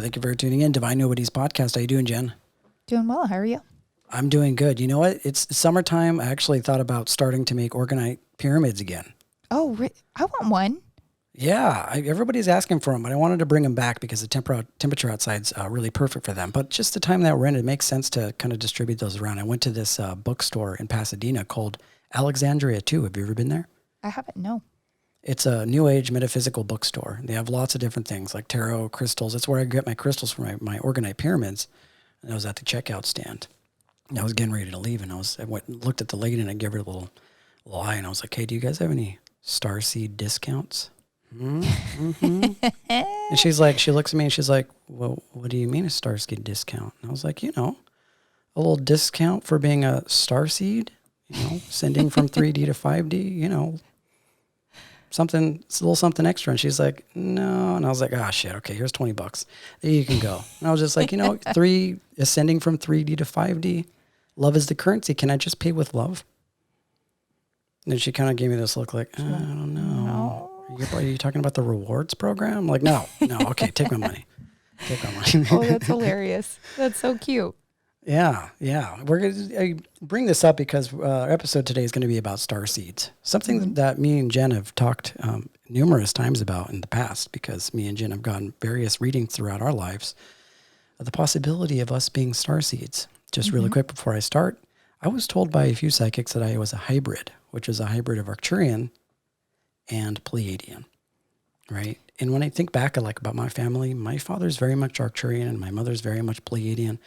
Thank you for tuning in. Divine Nobodies podcast. How you doing, Jen? Doing well. How are you? I'm doing good. You know what? It's summertime. I actually thought about starting to make organite pyramids again. Oh, I want one. Yeah, everybody's asking for them, but I wanted to bring them back because the temperature outside's really perfect for them. But just the time that we're in, it makes sense to kind of distribute those around. I went to this bookstore in Pasadena called Alexandria 2. Have you ever been there? I haven't. No. It's a new age metaphysical bookstore. They have lots of different things like tarot, crystals. That's where I get my crystals for my organite pyramids. And I was at the checkout stand. And I was getting ready to leave, and I went and looked at the lady, and I gave her a little eye, and I was like, "Hey, do you guys have any starseed discounts?" Mm-hmm. And she looks at me, and she's like, "Well, what do you mean a starseed discount?" And I was like, a little discount for being a starseed, sending from 3D to 5D, something, it's a little something extra. And she's like, "No." And I was like, "Ah, shit. Okay, here's $20. There you can go." And I was just like, ascending from 3D to 5D, love is the currency. Can I just pay with love? And then she kind of gave me this look like, I don't know. No. Are you talking about the rewards program? I'm like, no. Okay, take my money. Oh, that's hilarious. That's so cute. Yeah. We're going to bring this up because our episode today is going to be about starseeds. Something that me and Jen have talked numerous times about in the past, because me and Jen have gotten various readings throughout our lives of the possibility of us being starseeds. Just really quick before I start, I was told by a few psychics that I was a hybrid, which is a hybrid of Arcturian and Pleiadian, right? And when I think back about my family, my father's very much Arcturian and my mother's very much Pleiadian.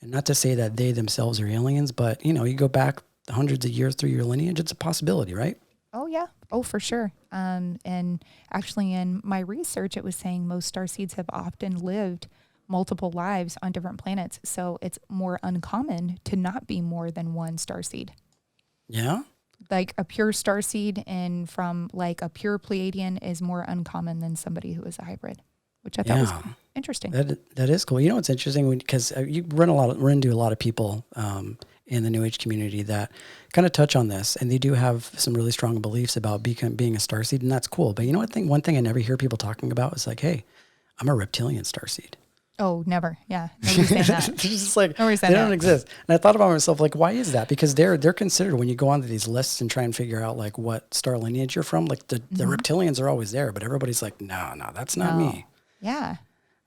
And not to say that they themselves are aliens, but, you go back hundreds of years through your lineage, it's a possibility, right? Oh, yeah. Oh, for sure. And actually in my research, it was saying most starseeds have often lived multiple lives on different planets. So it's more uncommon to not be more than one starseed. Yeah? Like a pure starseed and from like a pure Pleiadian is more uncommon than somebody who is a hybrid, which I thought was interesting. That is cool. It's interesting because you run into a lot of people in the New Age community that kind of touch on this, and they do have some really strong beliefs about being a starseed, and that's cool. But one thing I never hear people talking about is like, hey, I'm a reptilian starseed. Oh, never. Yeah. Nobody's saying that. It's just like, Nobody's they don't exist. And I thought about myself, like, why is that? Because they're considered, when you go onto these lists and try and figure out like what star lineage you're from, like the reptilians are always there, but everybody's like, no, that's not me. Yeah.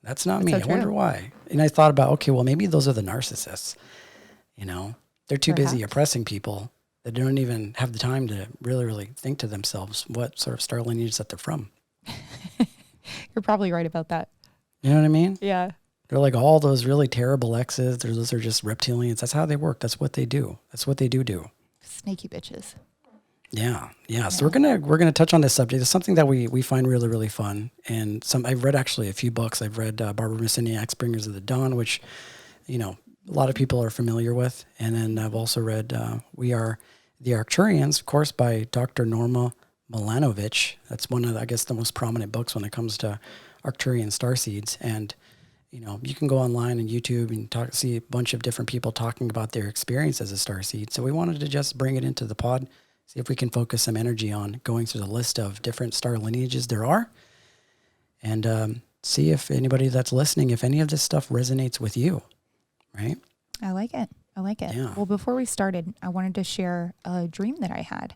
That's not me. So I wonder why. And I thought about, okay, well, maybe those are the narcissists. They're too busy oppressing people that don't even have the time to really, really think to themselves what sort of star lineage that they're from. You're probably right about that. You know what I mean? Yeah. They're like all those really terrible exes. Those are just reptilians. That's how they work. That's what they do. That's what they do. Snaky bitches. Yeah. So we're gonna touch on this subject. It's something that we find really, really fun. And I've read actually a few books. I've read Barbara Messiniak's Bringers of the Dawn, which, a lot of people are familiar with. And then I've also read We Are The Arcturians, of course, by Dr. Norma Milanovic. That's one of the most prominent books when it comes to Arcturian starseeds. And you can go online and YouTube and see a bunch of different people talking about their experience as a starseed. So we wanted to just bring it into the pod, see if we can focus some energy on going through the list of different star lineages there are, and see if anybody that's listening, if any of this stuff resonates with you, right? I like it. Yeah. Well, before we started, I wanted to share a dream that I had.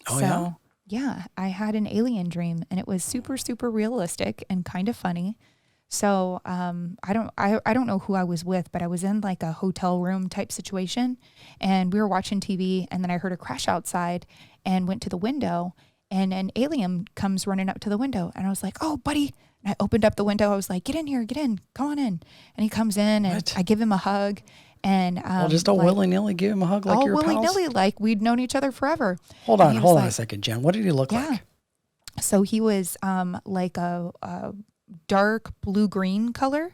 Oh, yeah, I had an alien dream, and it was super, super realistic and kind of funny. So I don't know who I was with, but I was in like a hotel room type situation, and we were watching TV, and then I heard a crash outside and went to the window, and an alien comes running up to the window, and I was like, "Oh, buddy." And I opened up the window. I was like, "Get in here, get in, come on in." And he comes in, and I give him a hug, and just willy-nilly give him a hug like your pals? Willy-nilly, like we'd known each other forever. Hold on a second, Jen. What did he look like? So he was like a dark blue-green color,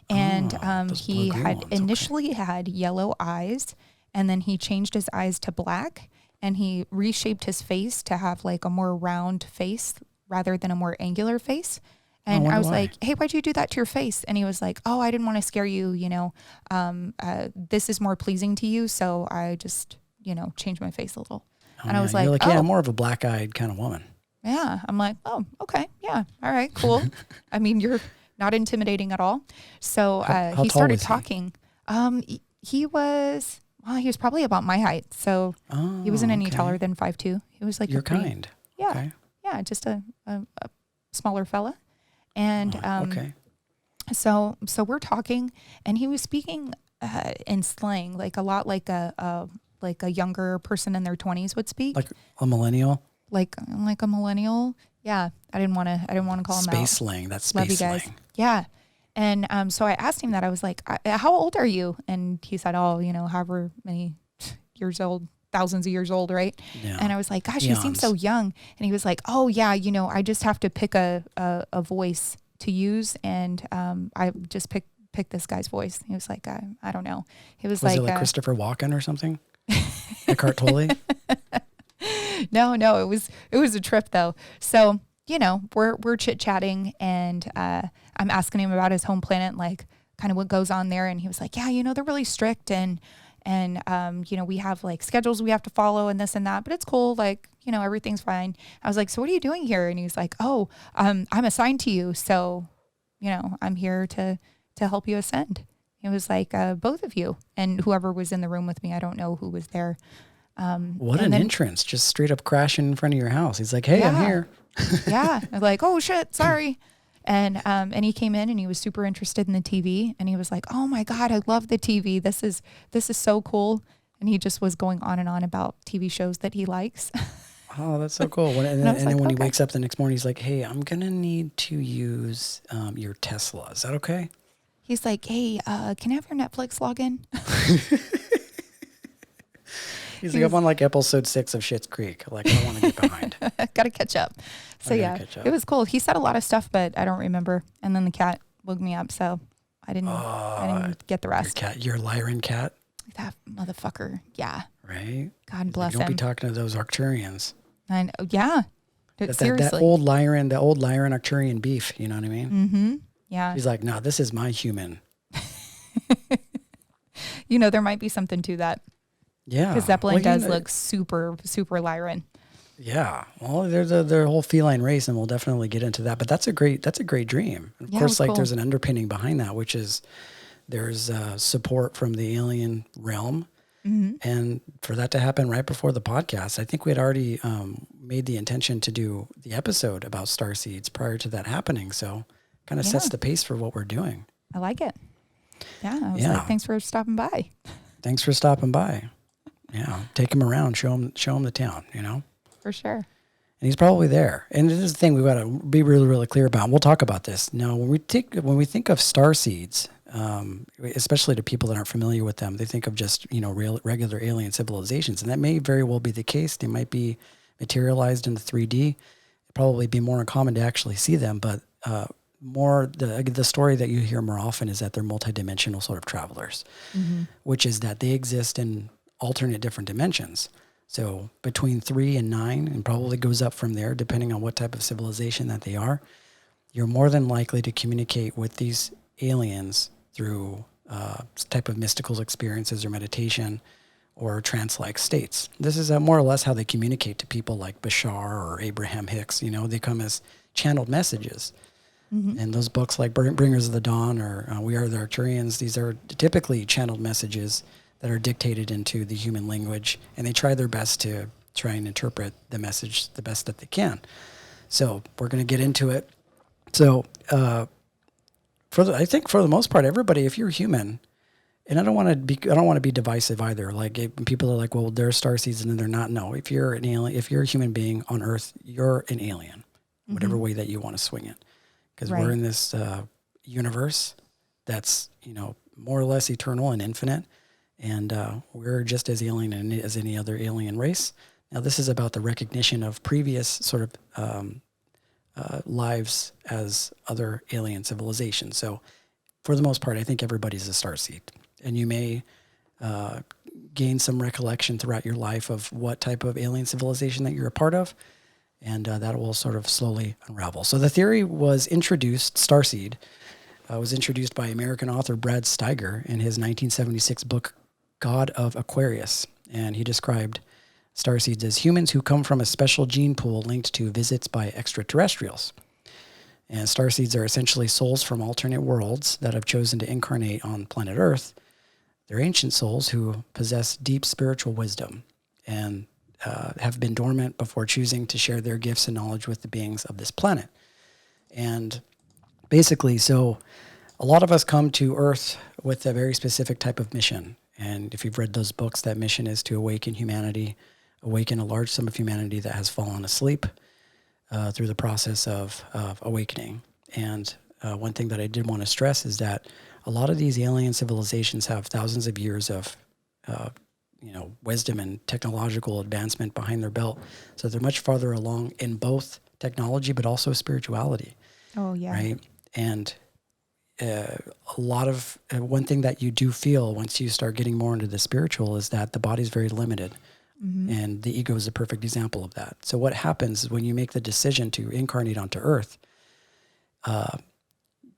and he had initially had yellow eyes, and then he changed his eyes to black, and he reshaped his face to have like a more round face rather than a more angular face. And I was like, "Hey, why'd you do that to your face?" And he was like, "Oh, I didn't want to scare you, this is more pleasing to you, so I just, changed my face a little." And I was like, "You're like, yeah, I'm more of a black-eyed kind of woman." Yeah. I'm like, "Oh, okay. Yeah. All right, cool." I mean, you're not intimidating at all. So how he tall started was he? talking. He was probably about my height. So he wasn't any taller than 5'2". He was like You're kind. Yeah. Okay. Yeah, just a smaller fella. And okay. So we're talking, and he was speaking in slang, like a lot like a younger person in their 20s would speak. Like a millennial? Like a millennial. Yeah. I didn't want to call him out. Space slang. That's space slang. Yeah. And so I asked him that. I was like, how old are you? And he said, however many years old, thousands of years old, right? Yeah. And I was like, gosh, you seem so young. And he was like, oh yeah, I just have to pick a voice to use, and I just pick this guy's voice. He was like, I don't know. He was it like Christopher Walken or something? Eckhart Tolle? No, it was a trip though. So, we're chit-chatting, and I'm asking him about his home planet, like kind of what goes on there. And he was like, yeah, they're really strict, and we have like schedules we have to follow and this and that, but it's cool. Like, everything's fine. I was like, so what are you doing here? And he was like, I'm assigned to you. So, I'm here to help you ascend. It was like, both of you and whoever was in the room with me. I don't know who was there. What an entrance, just straight up crashing in front of your house. He's like, hey, yeah. I'm here. Yeah. I'm like, oh shit, sorry. And he came in and he was super interested in the TV, and he was like, oh my God, I love the TV. This is so cool. And he just was going on and on about TV shows that he likes. Oh, that's so cool. And then when he wakes up the next morning, he's like, hey, I'm going to need to use your Tesla. Is that okay? He's like, hey, can I have your Netflix login? He's like, I'm on like episode 6 of Schitt's Creek. Like, I don't want to get behind. Got to catch up. So yeah, it was cool. He said a lot of stuff, but I don't remember. And then the cat woke me up, so I didn't get the rest. Your Lyran cat? That motherfucker. Yeah. Right? God bless him. Don't be talking to those Arcturians. I know. Yeah. Seriously. That old Lyran Arcturian beef. You know what I mean? Mm-hmm. Yeah. He's like, no, this is my human. There might be something to that. Yeah. Because Zeppelin does look super, super Lyran. Yeah. Well, their whole feline race, and we'll definitely get into that. But that's a great dream. And of course, like, cool. There's an underpinning behind that, which is there's support from the alien realm. Mm-hmm. And for that to happen right before the podcast, I think we had already made the intention to do the episode about starseeds prior to that happening. So kind of sets the pace for what we're doing. I like it. Yeah. I was like, thanks for stopping by. Thanks for stopping by. Yeah. Take him around, show him the town, For sure. And he's probably there. And this is the thing we've got to be really, really clear about. And we'll talk about this. Now, when we think of starseeds, especially to people that aren't familiar with them, they think of just, regular alien civilizations. And that may very well be the case. They might be materialized in the 3D. It'd probably be more uncommon to actually see them. But the story that you hear more often is that they're multidimensional sort of travelers, which is that they exist in alternate different dimensions. So between 3 and 9, and probably goes up from there, depending on what type of civilization that they are, you're more than likely to communicate with these aliens through type of mystical experiences or meditation or trance-like states. This is more or less how they communicate to people like Bashar or Abraham Hicks. They come as channeled messages. Mm-hmm. And those books like Bringers of the Dawn or We Are The Arcturians, these are typically channeled messages that are dictated into the human language, and they try their best to try and interpret the message the best that they can. So we're going to get into it. So I think for the most part, everybody, if you're human, and I don't want to be divisive either. Like people are like, well, they're starseeds and then they're not. No, if you're an alien, if you're a human being on Earth, you're an alien, whatever way that you want to swing it, because we're in this universe that's more or less eternal and infinite. And we're just as alien as any other alien race. Now, this is about the recognition of previous sort of lives as other alien civilizations. So, for the most part, I think everybody's a starseed. And you may gain some recollection throughout your life of what type of alien civilization that you're a part of. And that will sort of slowly unravel. So the theory was introduced, starseed, was introduced by American author Brad Steiger in his 1976 book, God of Aquarius, and he described starseeds as humans who come from a special gene pool linked to visits by extraterrestrials. And starseeds are essentially souls from alternate worlds that have chosen to incarnate on planet Earth. They're ancient souls who possess deep spiritual wisdom and have been dormant before choosing to share their gifts and knowledge with the beings of this planet. And basically, so a lot of us come to Earth with a very specific type of mission. And if you've read those books, that mission is to awaken humanity, awaken a large sum of humanity that has fallen asleep through the process of awakening. And one thing that I did want to stress is that a lot of these alien civilizations have thousands of years of wisdom and technological advancement behind their belt. So they're much farther along in both technology, but also spirituality. Oh, yeah. Right. And a lot of one thing that you do feel once you start getting more into the spiritual is that the body's very limited. Mm-hmm. And the ego is a perfect example of that. So what happens is when you make the decision to incarnate onto Earth,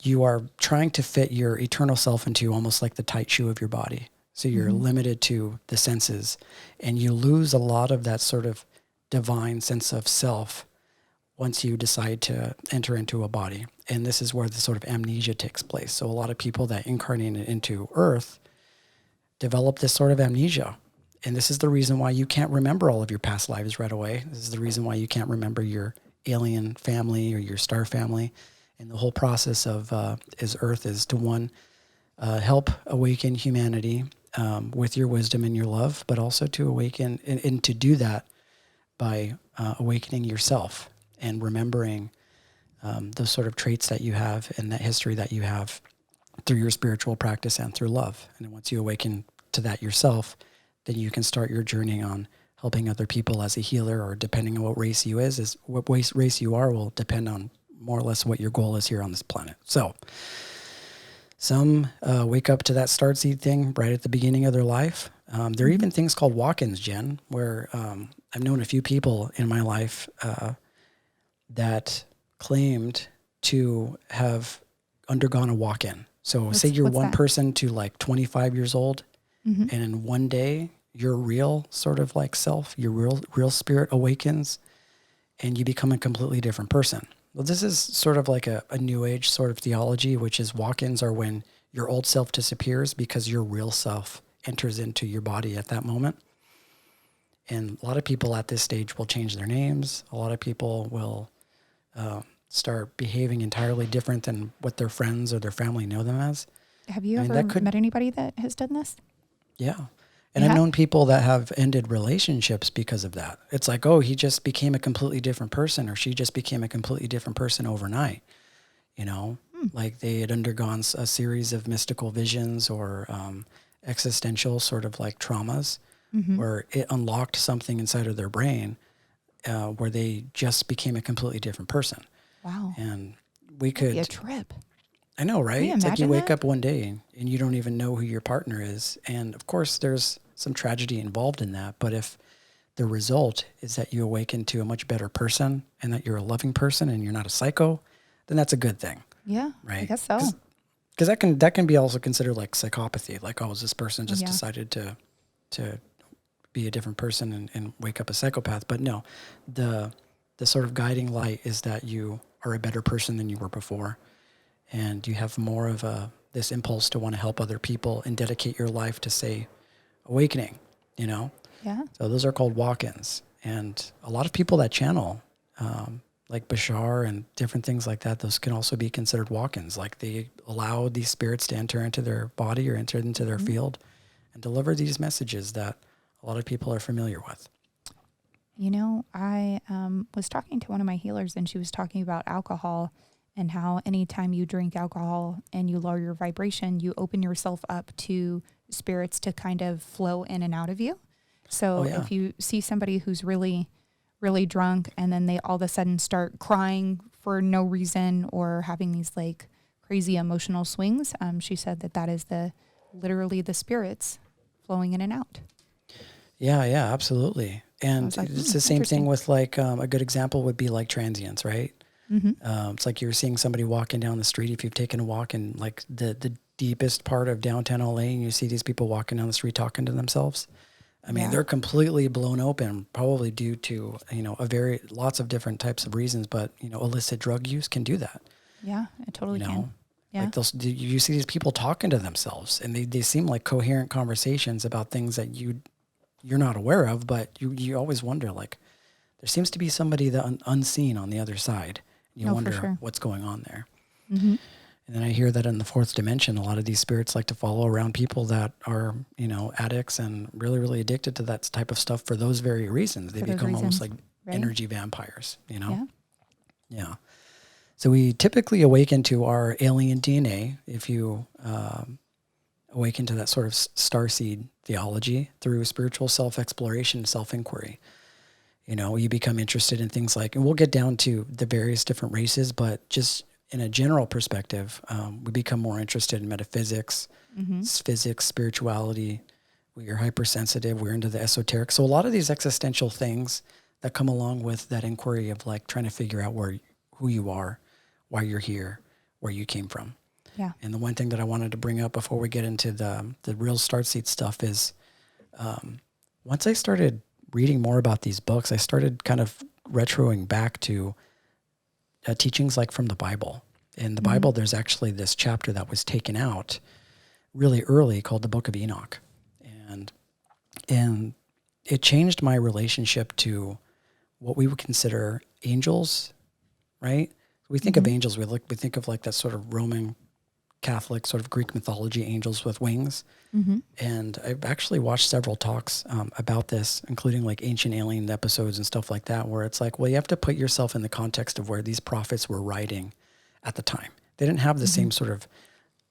you are trying to fit your eternal self into almost like the tight shoe of your body. So you're mm-hmm. limited to the senses, and you lose a lot of that sort of divine sense of self once you decide to enter into a body. And this is where the sort of amnesia takes place. So a lot of people that incarnate into Earth develop this sort of amnesia. And this is the reason why you can't remember all of your past lives right away. This is the reason why you can't remember your alien family or your star family. And the whole process of Earth is to, one, help awaken humanity with your wisdom and your love, but also to awaken, and to do that by awakening yourself and remembering those sort of traits that you have and that history that you have through your spiritual practice and through love. And once you awaken to that yourself, then you can start your journey on helping other people as a healer, or depending on what race you is what race you are will depend on more or less what your goal is here on this planet. So some wake up to that starseed thing right at the beginning of their life. There are even things called walk-ins, Jen, where I've known a few people in my life that claimed to have undergone a walk-in. So say you're one person to like 25 years old, mm-hmm. and in one day, your real sort of like self, your real spirit awakens, and you become a completely different person. Well, this is sort of like a new age sort of theology, which is walk-ins are when your old self disappears because your real self enters into your body at that moment. And a lot of people at this stage will change their names. A lot of people will start behaving entirely different than what their friends or their family know them as. Have you ever met anybody that has done this? Yeah. And I've known people that have ended relationships because of that. It's like, oh, he just became a completely different person, or she just became a completely different person overnight. You know, like they had undergone a series of mystical visions or existential sort of like traumas, mm-hmm. where it unlocked something inside of their brain where they just became a completely different person. Wow. And we could... That'd be a trip. I know, right? It's like you wake up one day and you don't even know who your partner is. And of course, there's some tragedy involved in that. But if the result is that you awaken to a much better person and that you're a loving person and you're not a psycho, then that's a good thing. Yeah, right? I guess so. Because that can be also considered like psychopathy. Like, oh, this person just decided to be a different person and wake up a psychopath. But no, the sort of guiding light is that you are a better person than you were before. And you have more of this impulse to want to help other people and dedicate your life to, say, awakening, you know? Yeah. So those are called walk-ins. And a lot of people that channel, like Bashar and different things like that, those can also be considered walk-ins. Like they allow these spirits to enter into their body or enter into their mm-hmm. field and deliver these messages that a lot of people are familiar with. You know, I was talking to one of my healers, and she was talking about alcohol and how anytime you drink alcohol and you lower your vibration, you open yourself up to spirits to kind of flow in and out of you. So if you see somebody who's really, really drunk and then they all of a sudden start crying for no reason or having these like crazy emotional swings, she said that is literally the spirits flowing in and out. Yeah, absolutely. And like, it's the same thing with like a good example would be like transients, right? Mm-hmm. It's like you're seeing somebody walking down the street. If you've taken a walk in like the deepest part of downtown LA and you see these people walking down the street talking to themselves, I mean, they're completely blown open, probably due to, lots of different types of reasons, but, illicit drug use can do that. Yeah, it totally you know? can. Yeah. Like you see these people talking to themselves, and they seem like coherent conversations about things that you're not aware of, but you always wonder, like, there seems to be somebody that unseen on the other side. You wonder what's going on there. Mm-hmm. And then I hear that in the fourth dimension, a lot of these spirits like to follow around people that are, addicts and really, really addicted to that type of stuff for those very reasons. They become almost like energy vampires, Yeah. Yeah. So we typically awaken to our alien DNA if you awaken to that sort of starseed theology through spiritual self-exploration, self-inquiry. You become interested in things like, and we'll get down to the various different races, but just in a general perspective, we become more interested in metaphysics, physics, spirituality. We are hypersensitive. We're into the esoteric. So a lot of these existential things that come along with that inquiry of like trying to figure out who you are, why you're here, where you came from. Yeah. And the one thing that I wanted to bring up before we get into the real starseed stuff is once I started reading more about these books, I started kind of retroing back to teachings like from the Bible. In the Bible, there's actually this chapter that was taken out really early called the Book of Enoch. And it changed my relationship to what we would consider angels, right? We think of angels, we think of like that sort of Roman Catholic sort of Greek mythology angels with wings. Mm-hmm. And I've actually watched several talks about this, including like Ancient Alien episodes and stuff like that, where it's like, well, you have to put yourself in the context of where these prophets were writing at the time. They didn't have the same sort of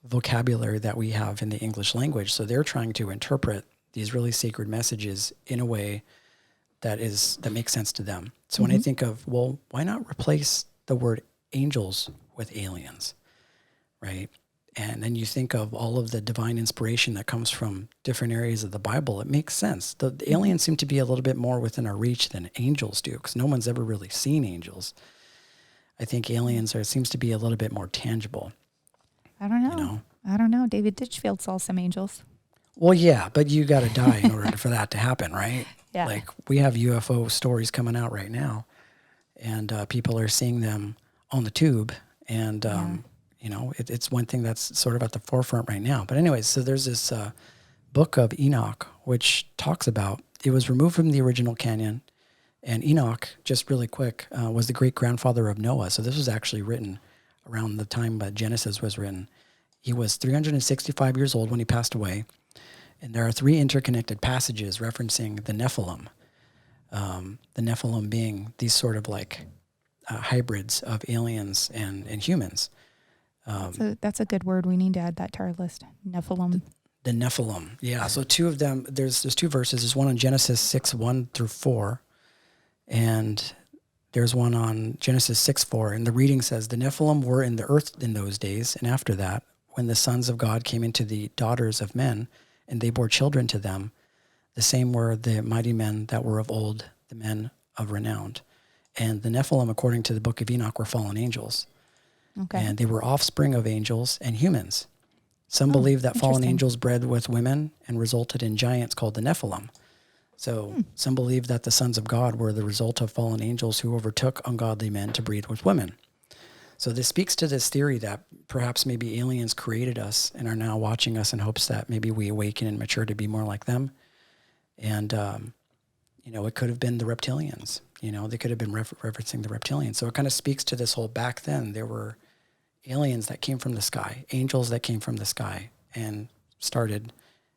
vocabulary that we have in the English language. So they're trying to interpret these really sacred messages in a way that makes sense to them. So when I think of, well, why not replace the word angels with aliens, right? And then you think of all of the divine inspiration that comes from different areas of the Bible. It makes sense. The aliens seem to be a little bit more within our reach than angels do, because no one's ever really seen angels. I think aliens seems to be a little bit more tangible. I don't know. I don't know. David Ditchfield saw some angels. Well, yeah, but you got to die in order for that to happen, right? Yeah. Like we have UFO stories coming out right now, and people are seeing them on the tube, and it's one thing that's sort of at the forefront right now. But anyways, so there's this Book of Enoch, which talks about, it was removed from the original canon, and Enoch, just really quick, was the great-grandfather of Noah. So this was actually written around the time that Genesis was written. He was 365 years old when he passed away, and there are 3 interconnected passages referencing the Nephilim. The Nephilim being these sort of like hybrids of aliens and humans. So that's a good word. We need to add that to our list. Nephilim. The Nephilim. Yeah. So 2 of them, there's 2 verses. There's one on Genesis 6:1-4. And there's one on Genesis 6:4. And the reading says, the Nephilim were in the earth in those days. And after that, when the sons of God came into the daughters of men, and they bore children to them, the same were the mighty men that were of old, the men of renown. And the Nephilim, according to the Book of Enoch, were fallen angels. Okay. And they were offspring of angels and humans. Some believe that fallen angels bred with women and resulted in giants called the Nephilim. So some believe that the sons of God were the result of fallen angels who overtook ungodly men to breed with women. So this speaks to this theory that perhaps maybe aliens created us and are now watching us in hopes that maybe we awaken and mature to be more like them. And, it could have been the Reptilians. They could have been referencing the Reptilians. So it kind of speaks to this whole, back then, there were aliens that came from the sky, angels that came from the sky, and started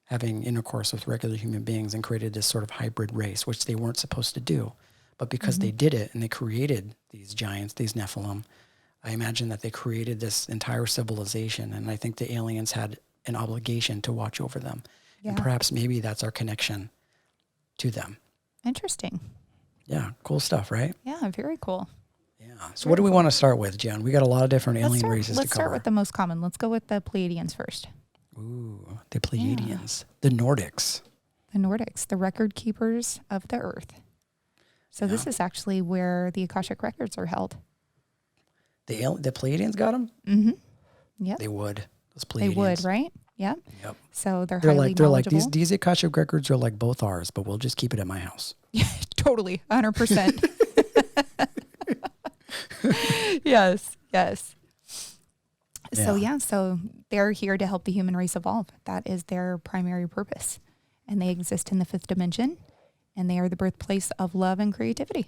having intercourse with regular human beings and created this sort of hybrid race, which they weren't supposed to do. But because they did it and they created these giants, these Nephilim, I imagine that they created this entire civilization. And I think the aliens had an obligation to watch over them. Yeah. And perhaps maybe that's our connection to them. Interesting. Yeah, cool stuff, right? Yeah, very cool. Yeah. So what do we want to start with, Jen? We got a lot of different alien races to cover. Let's start with the most common. Let's go with the Pleiadians first. Ooh, the Pleiadians. Yeah. The Nordics. The Nordics, the record keepers of the earth. So this is actually where the Akashic records are held. The Pleiadians got them? Mm-hmm. Yep. They would. Those Pleiadians. They would, right? Yeah. Yep. So they're highly knowledgeable. Like these Akashic records are like both ours, but we'll just keep it at my house. Yeah, totally. 100%. Yes. So they're here to help the human race evolve. That is their primary purpose. And they exist in the fifth dimension, and they are the birthplace of love and creativity.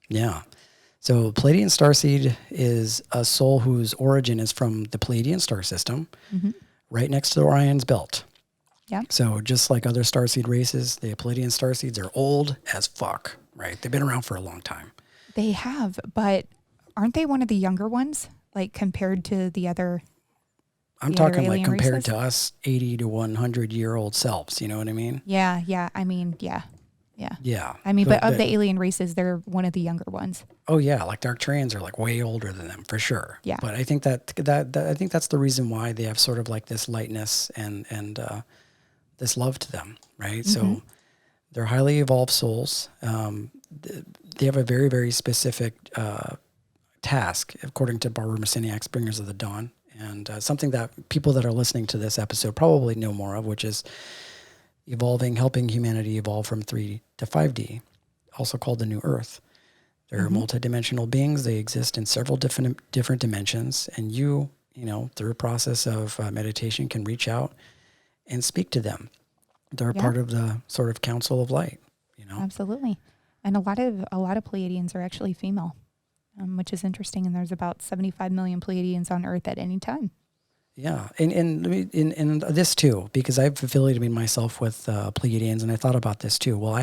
Yeah. So Pleiadian Starseed is a soul whose origin is from the Pleiadian star system, right next to the Orion's belt. Yeah. So just like other starseed races, the Pleiadian Starseeds are old as fuck, right? They've been around for a long time. They have, but aren't they one of the younger ones, like compared to the other? I'm talking like compared to us 80 to 100-year-old selves, you know what I mean? Yeah, yeah. I mean, yeah. Yeah. I mean, but of the alien races, they're one of the younger ones. Oh yeah, like the Arcturians are like way older than them for sure. Yeah. But I think I think that's the reason why they have sort of like this lightness and this love to them, right? So they're highly evolved souls. They have a very, very specific task, according to Barbara Messiniak's Bringers of the Dawn, and something that people that are listening to this episode probably know more of, which is helping humanity evolve from 3 to 5D, also called the New Earth. They're multidimensional beings. They exist in several different dimensions, and you know, through a process of meditation, can reach out and speak to them. They're part of the sort of Council of Light, you know. Absolutely, and a lot of Pleiadians are actually female, which is interesting. And there's about 75 million Pleiadians on Earth at any time. Yeah, and this too, because I've affiliated myself with Pleiadians, and I thought about this too. Well,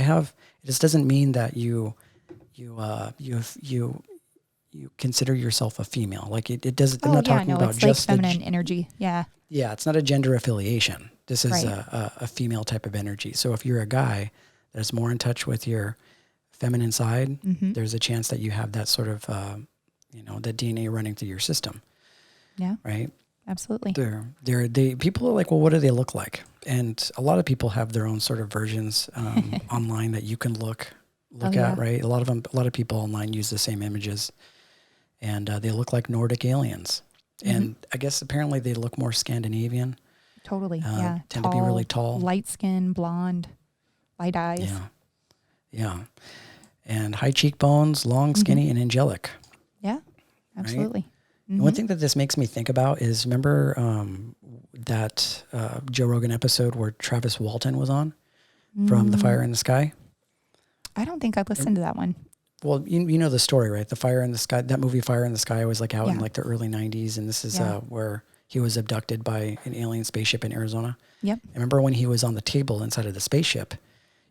this doesn't mean that you consider yourself a female. Like it doesn't. I'm not talking about it's just like feminine energy. Yeah. Yeah, it's not a gender affiliation. This is a female type of energy. So if you're a guy that's more in touch with your feminine side, there's a chance that you have that sort of the DNA running through your system. Yeah. Right. Absolutely. People are like, well, what do they look like? And a lot of people have their own sort of versions online that you can look at, right? A lot of people online use the same images, and they look like Nordic aliens. And I guess apparently they look more Scandinavian. Totally. Tend to be really tall, light skin, blonde, light eyes. Yeah. And high cheekbones, long, skinny, and angelic. Yeah. Absolutely. Right? One thing that this makes me think about is, remember that Joe Rogan episode where Travis Walton was on from The Fire in the Sky? I don't think I listened to that one. Well, you know the story, right? The Fire in the Sky, that movie Fire in the Sky was like out in like the early 90s. And this is where he was abducted by an alien spaceship in Arizona. Yep. I remember when he was on the table inside of the spaceship,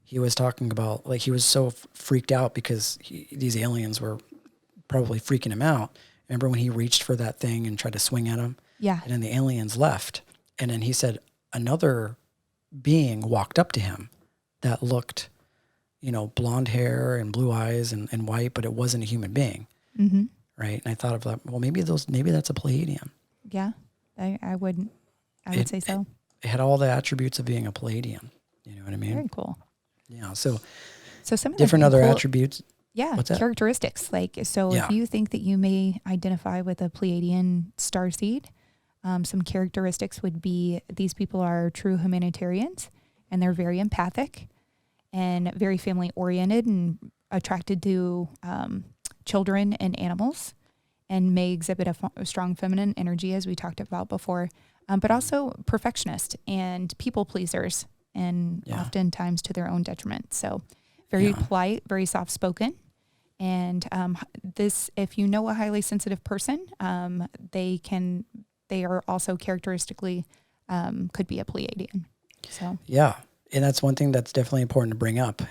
he was talking about, like, he was so freaked out because these aliens were probably freaking him out. Remember when he reached for that thing and tried to swing at him? Yeah. And then the aliens left. And then he said another being walked up to him that looked, blonde hair and blue eyes and white, but it wasn't a human being. Mm-hmm. Right. And I thought of that, well, maybe that's a Pleiadian. Yeah. I would say so. It had all the attributes of being a Pleiadian. You know what I mean? Very cool. Yeah. So some of different other attributes. Yeah, characteristics. If you think that you may identify with a Pleiadian starseed, some characteristics would be these people are true humanitarians, and they're very empathic and very family oriented and attracted to children and animals, and may exhibit a strong feminine energy, as we talked about before, but also perfectionist and people pleasers, and oftentimes to their own detriment. So very polite, very soft spoken. And if you know a highly sensitive person, they are also characteristically could be a Pleiadian. So and that's one thing that's definitely important to bring up.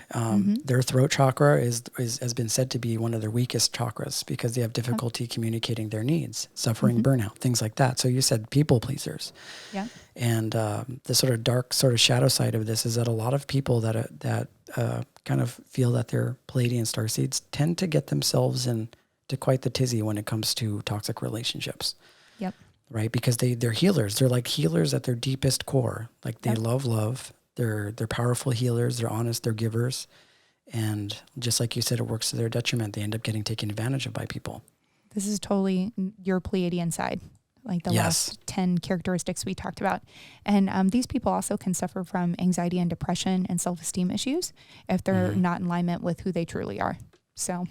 Their throat chakra has been said to be one of their weakest chakras because they have difficulty communicating their needs, suffering burnout, things like that. So you said people pleasers. Yeah. And the sort of dark sort of shadow side of this is that a lot of people that kind of feel that they're Pleiadian starseeds tend to get themselves into quite the tizzy when it comes to toxic relationships. Yep. Right? Because they're healers. They're like healers at their deepest core. Like they love love. They're powerful healers. They're honest. They're givers. And just like you said, it works to their detriment. They end up getting taken advantage of by people. This is totally your Pleiadian side, like the last 10 characteristics we talked about. And these people also can suffer from anxiety and depression and self-esteem issues if they're not in alignment with who they truly are. So,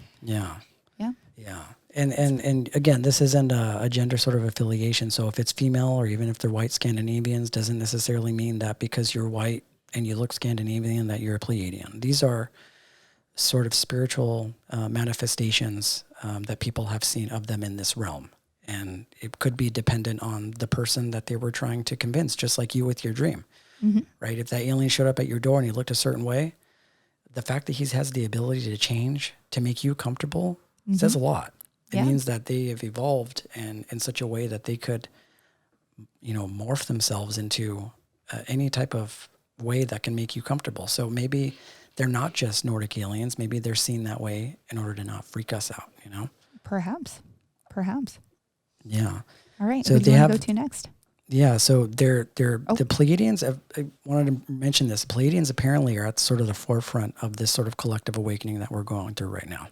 Yeah. And again, this isn't a gender sort of affiliation. So if it's female or even if they're white Scandinavians, doesn't necessarily mean that because you're white and you look Scandinavian that you're a Pleiadian. These are sort of spiritual manifestations that people have seen of them in this realm. And it could be dependent on the person that they were trying to convince, just like you with your dream, right? If that alien showed up at your door and he looked a certain way, the fact that he has the ability to change to make you comfortable says a lot. It means that they have evolved and in such a way that they could, morph themselves into any type of way that can make you comfortable. So maybe they're not just Nordic aliens. Maybe they're seen that way in order to not freak us out, Perhaps. Yeah. All right. So What do they you have, want to go to next? Yeah. So the Pleiadians, I wanted to mention this. Pleiadians apparently are at sort of the forefront of this sort of collective awakening that we're going through right now.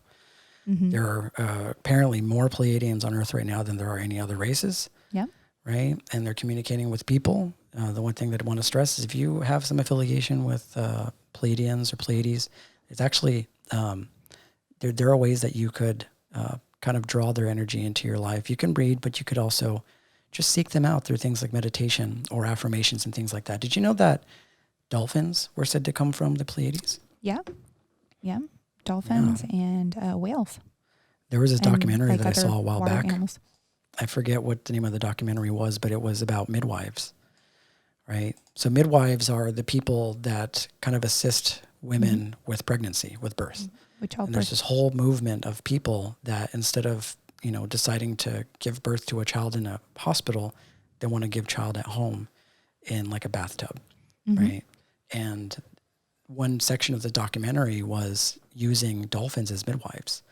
There are apparently more Pleiadians on Earth right now than there are any other races. Yeah. Right. And they're communicating with people. The one thing that I want to stress is if you have some affiliation with Pleiadians or Pleiades, it's actually, there are ways that you could kind of draw their energy into your life. You can read, but you could also just seek them out through things like meditation or affirmations and things like that. Did you know that dolphins were said to come from the Pleiades? Yeah. Dolphins and whales. There was this documentary that I saw a while back. Animals. I forget what the name of the documentary was, but it was about midwives, right? So midwives are the people that kind of assist women with pregnancy, with birth. And there's this whole movement of people that instead of, deciding to give birth to a child in a hospital, they want to give child at home in like a bathtub, right? And one section of the documentary was using dolphins as midwives.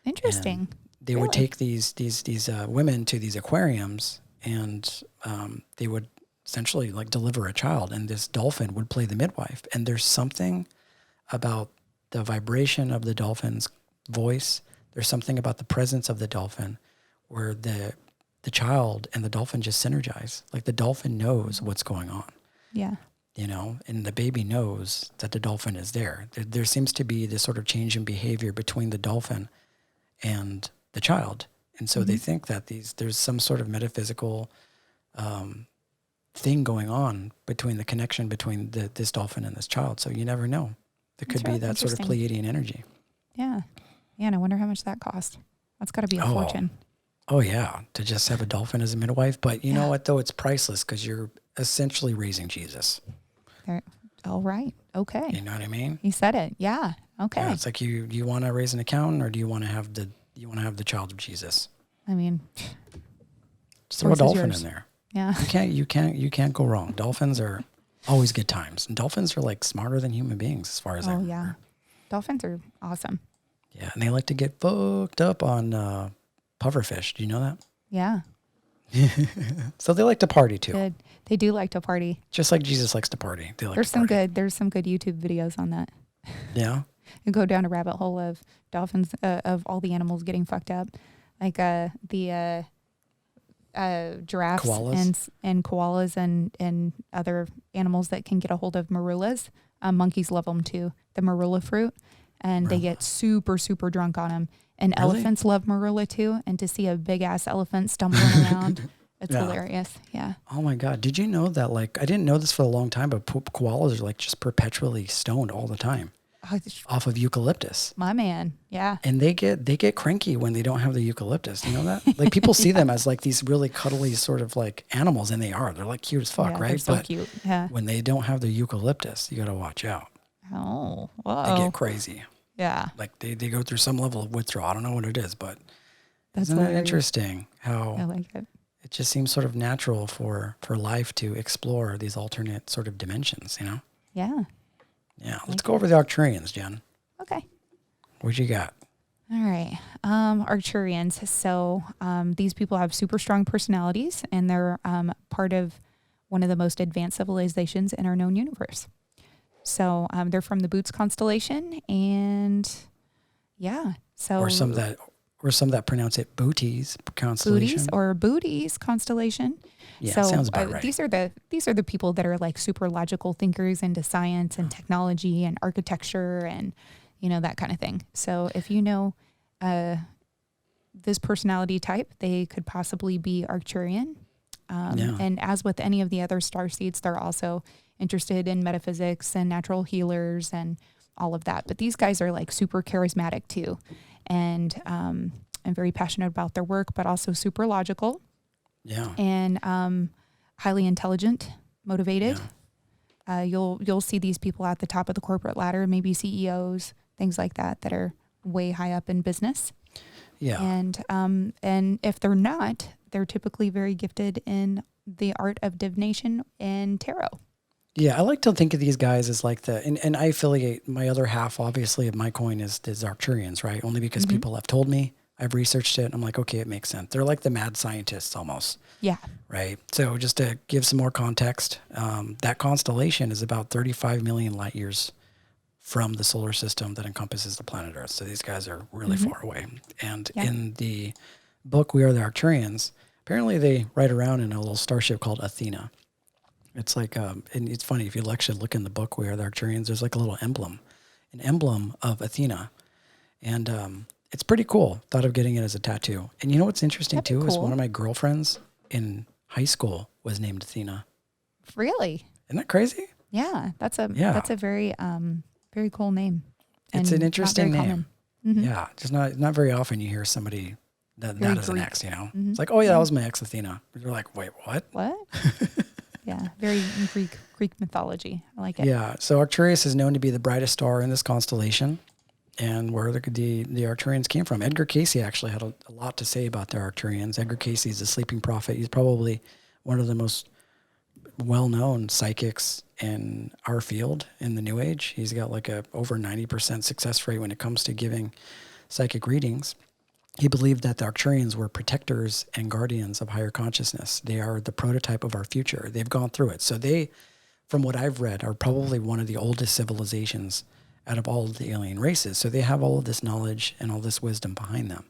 Interesting. And they would take these women to these aquariums, and they would essentially like deliver a child, and this dolphin would play the midwife. And there's something about the vibration of the dolphin's voice. There's something about the presence of the dolphin where the child and the dolphin just synergize. Like the dolphin knows what's going on. Yeah. And the baby knows that the dolphin is there. There seems to be this sort of change in behavior between the dolphin and the child. And so they think that there's some sort of metaphysical thing going on between the connection between this dolphin and this child. So you never know. There could be that sort of Pleiadian energy. Yeah. Yeah, and I wonder how much that cost. That's got to be a fortune. Oh, yeah, to just have a dolphin as a midwife. But you know what, though? It's priceless because you're essentially raising Jesus. All right. Okay. You know what I mean? You said it. Yeah. Okay. Yeah, it's like you want to raise an accountant, or do you want to have the child of Jesus? I mean, just throw a dolphin in there. Yeah. You can't go wrong. Dolphins are always good times, and dolphins are like smarter than human beings as far as I remember. Dolphins are awesome. Yeah, and they like to get fucked up on pufferfish. Do you know that? Yeah. So they like to party too. Good. They do like to party. Just like Jesus likes to party. There's some good YouTube videos on that. Yeah. You go down a rabbit hole of dolphins, of all the animals getting fucked up, like the giraffes and koalas and other animals that can get a hold of marulas. Monkeys love them too, the marula fruit, and they get super, super drunk on them. And elephants love marula too, and to see a big ass elephant stumbling around, it's hilarious. Yeah. Oh my God. Did you know that, like, I didn't know this for a long time, but koalas are like just perpetually stoned all the time off of eucalyptus. My man. Yeah. And they get cranky when they don't have the eucalyptus. You know that? Like people see them as like these really cuddly sort of like animals, and they are. They're like cute as fuck, right? They're so cute. Yeah. When they don't have the eucalyptus, you got to watch out. Oh, whoa. They get crazy. Yeah. Like they go through some level of withdrawal. I don't know what it is, but isn't that interesting how I like it. It just seems sort of natural for life to explore these alternate sort of dimensions, you know? Yeah. Yeah. Let's go over the Arcturians, Jen. Okay. What you got? All right. Arcturians. So these people have super strong personalities, and they're part of one of the most advanced civilizations in our known universe. So they're from the Boots constellation, and so or some that pronounce it Booties constellation. Booties constellation. Yeah, so sounds about right. These are the people that are like super logical thinkers into science and technology and architecture and that kind of thing. So if you know this personality type, they could possibly be Arcturian. And as with any of the other starseeds, they're also interested in metaphysics and natural healers and all of that. But these guys are like super charismatic too, and very passionate about their work, but also super logical. Yeah. And highly intelligent, motivated. Yeah. You'll see these people at the top of the corporate ladder, maybe CEOs, things like that are way high up in business. Yeah. And if they're not, they're typically very gifted in the art of divination and tarot. Yeah, I like to think of these guys as like and I affiliate my other half, obviously, of my coin is Arcturians, right? Only because people have told me. I've researched it. I'm like, okay, it makes sense. They're like the mad scientists almost. Yeah. Right. So just to give some more context, that constellation is about 35 million light years from the solar system that encompasses the planet Earth. So these guys are really far away. And in the book, We Are the Arcturians, apparently they ride around in a little starship called Athena. It's like, and it's funny, if you actually look in the book, We Are the Arcturians, there's like a little emblem, an emblem of Athena. And it's pretty cool. Thought of getting it as a tattoo. And you know what's interesting too is one of my girlfriends in high school was named Athena. Really? Isn't that crazy? Yeah, that's a very very cool name. It's an interesting name. Mm-hmm. Yeah, just not very often you hear somebody that is an ex. You know, it's like, oh yeah, that was my ex Athena. You're like, wait, what? What? Yeah, very Greek mythology. I like it. Yeah, so Arcturus is known to be the brightest star in this constellation, and where the Arcturians came from. Edgar Cayce actually had a lot to say about the Arcturians. Edgar Cayce is a sleeping prophet. He's probably one of the most well-known psychics in our field in the New Age. He's got like a over 90% success rate when it comes to giving psychic readings. He believed that the Arcturians were protectors and guardians of higher consciousness. They are the prototype of our future. They've gone through it. So they, from what I've read, are probably one of the oldest civilizations out of all of the alien races. So they have all of this knowledge and all this wisdom behind them.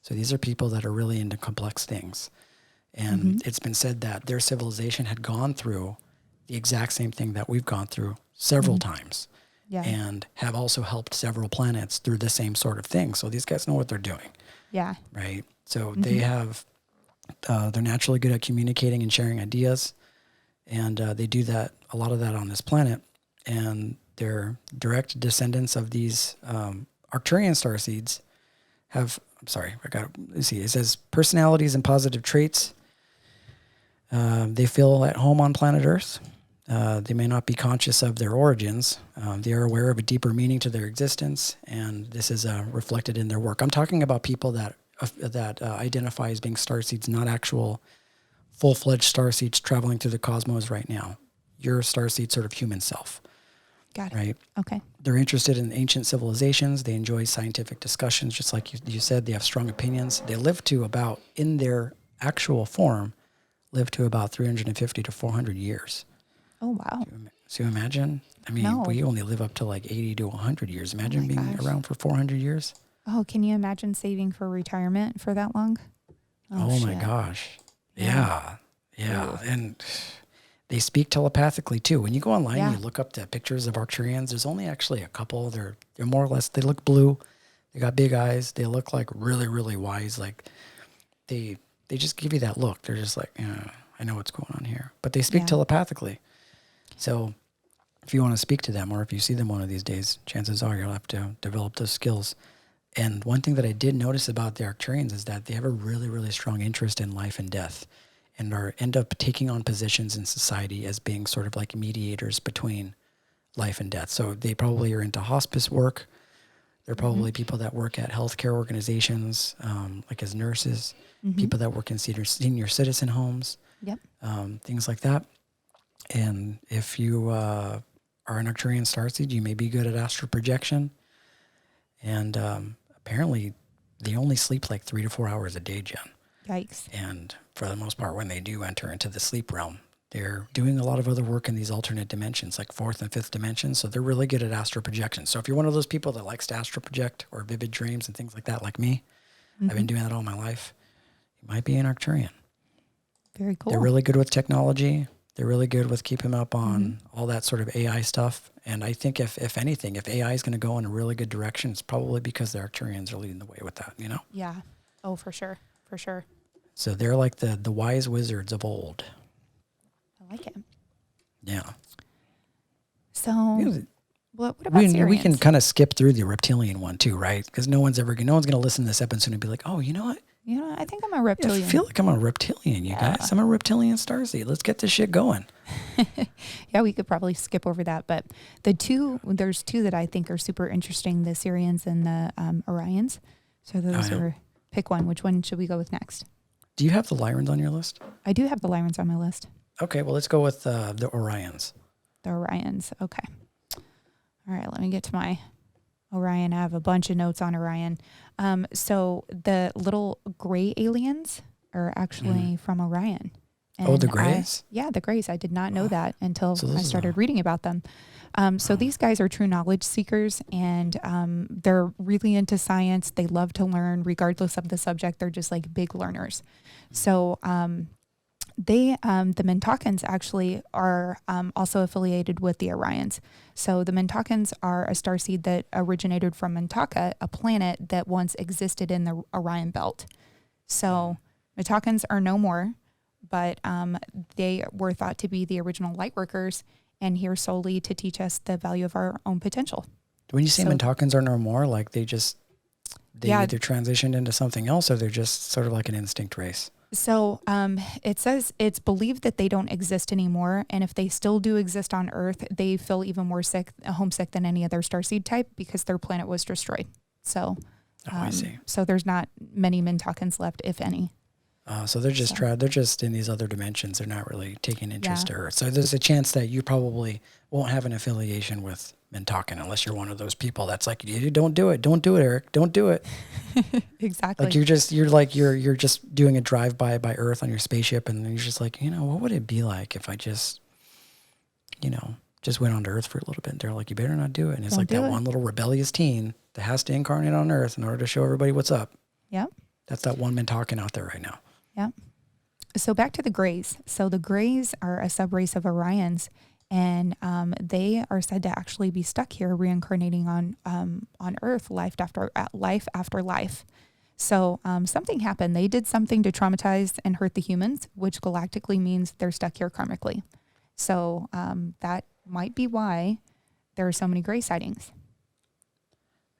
So these are people that are really into complex things. And it's been said that their civilization had gone through the exact same thing that we've gone through several times. Yeah. And have also helped several planets through the same sort of thing. So these guys know what they're doing. Yeah. Right. So they have, they're naturally good at communicating and sharing ideas. And they do that, a lot of that on this planet. And they're direct descendants of these Arcturian starseeds have, let's see, it says personalities and positive traits. They feel at home on planet Earth. They may not be conscious of their origins. They are aware of a deeper meaning to their existence, and this is reflected in their work. I'm talking about people that identify as being starseeds, not actual full-fledged starseeds traveling through the cosmos right now. Your starseed sort of human self. Got it. Right? Okay. They're interested in ancient civilizations. They enjoy scientific discussions, just like you said. They have strong opinions. They live to about, in their actual form, live to about 350 to 400 years. Oh, wow. So you imagine? I mean, we only live up to like 80 to 100 years. Imagine being around for 400 years. Oh, can you imagine saving for retirement for that long? Oh my gosh. Yeah. And they speak telepathically too. When you go online and you look up the pictures of Arcturians, there's only actually a couple. They're more or less, they look blue. They got big eyes. They look like really, really wise. Like they just give you that look. They're just like, I know what's going on here. But they speak telepathically. So if you want to speak to them or if you see them one of these days, chances are you'll have to develop those skills. And one thing that I did notice about the Arcturians is that they have a really, really strong interest in life and death and end up taking on positions in society as being sort of like mediators between life and death. So they probably are into hospice work. They're probably people that work at healthcare organizations, like as nurses, people that work in senior citizen homes, things like that. And if you are an Arcturian starseed, you may be good at astral projection. And apparently they only sleep like 3 to 4 hours a day, Jen. Yikes. And for the most part, when they do enter into the sleep realm, they're doing a lot of other work in these alternate dimensions, like 4th and 5th dimensions. So they're really good at astral projection. So if you're one of those people that likes to astral project or vivid dreams and things like that, like me, I've been doing that all my life, you might be an Arcturian. Very cool. They're really good with technology. They're really good with keeping up on all that sort of AI stuff. And I think if anything, if AI is going to go in a really good direction, it's probably because the Arcturians are leading the way with that, you know? Yeah. Oh, for sure. For sure. So they're like the wise wizards of old. I like it. Yeah. So, Yeah. what about Syrians? We can kind of skip through the reptilian one too, right? Because no one's going to listen to this episode and be like, oh, you know what? I think I'm a reptilian. I feel like I'm a reptilian, you guys. I'm a reptilian starseed. Let's get this shit going. Yeah, we could probably skip over that. But there's two that I think are super interesting, the Syrians and the Orions. So those are, pick one. Which one should we go with next? Do you have the Lyrans on your list? I do have the Lyrans on my list. Okay, well, let's go with the Orions. The Orions. Okay. All right, let me get to my Orion. I have a bunch of notes on Orion. So the little gray aliens are actually from Orion. And the grays? The grays. I did not know that until I started reading about them. So Oh. these guys are true knowledge seekers, and they're really into science. They love to learn regardless of the subject. They're just like big learners. So the Mintakans actually are also affiliated with the Orions. So the Mintakans are a starseed that originated from Mintaka, a planet that once existed in the Orion belt. So Mintakans are no more, but they were thought to be the original light workers and here solely to teach us the value of our own potential. When you say Mintakans are no more, like they either transitioned into something else or they're just sort of like an instinct race. So it says it's believed that they don't exist anymore. And if they still do exist on Earth, they feel even more homesick than any other starseed type because their planet was destroyed. So, I see. So there's not many Mintakans left, if any. So they're just in these other dimensions. They're not really taking interest to Earth. So there's a chance that you probably won't have an affiliation with Mintakan unless you're one of those people that's like, you don't do it, Eric, don't do it. Exactly. Like you're just doing a drive-by by Earth on your spaceship, and you're just like, what would it be like if I just went onto Earth for a little bit? And they're like, you better not do it. And it's like that one little rebellious teen that has to incarnate on Earth in order to show everybody what's up. Yeah. That's that one Mintakan out there right now. Yeah. So back to the Greys. So the Greys are a subrace of Orions, and they are said to actually be stuck here, reincarnating on Earth, life after life. So something happened. They did something to traumatize and hurt the humans, which galactically means they're stuck here karmically. So that might be why there are so many Grey sightings.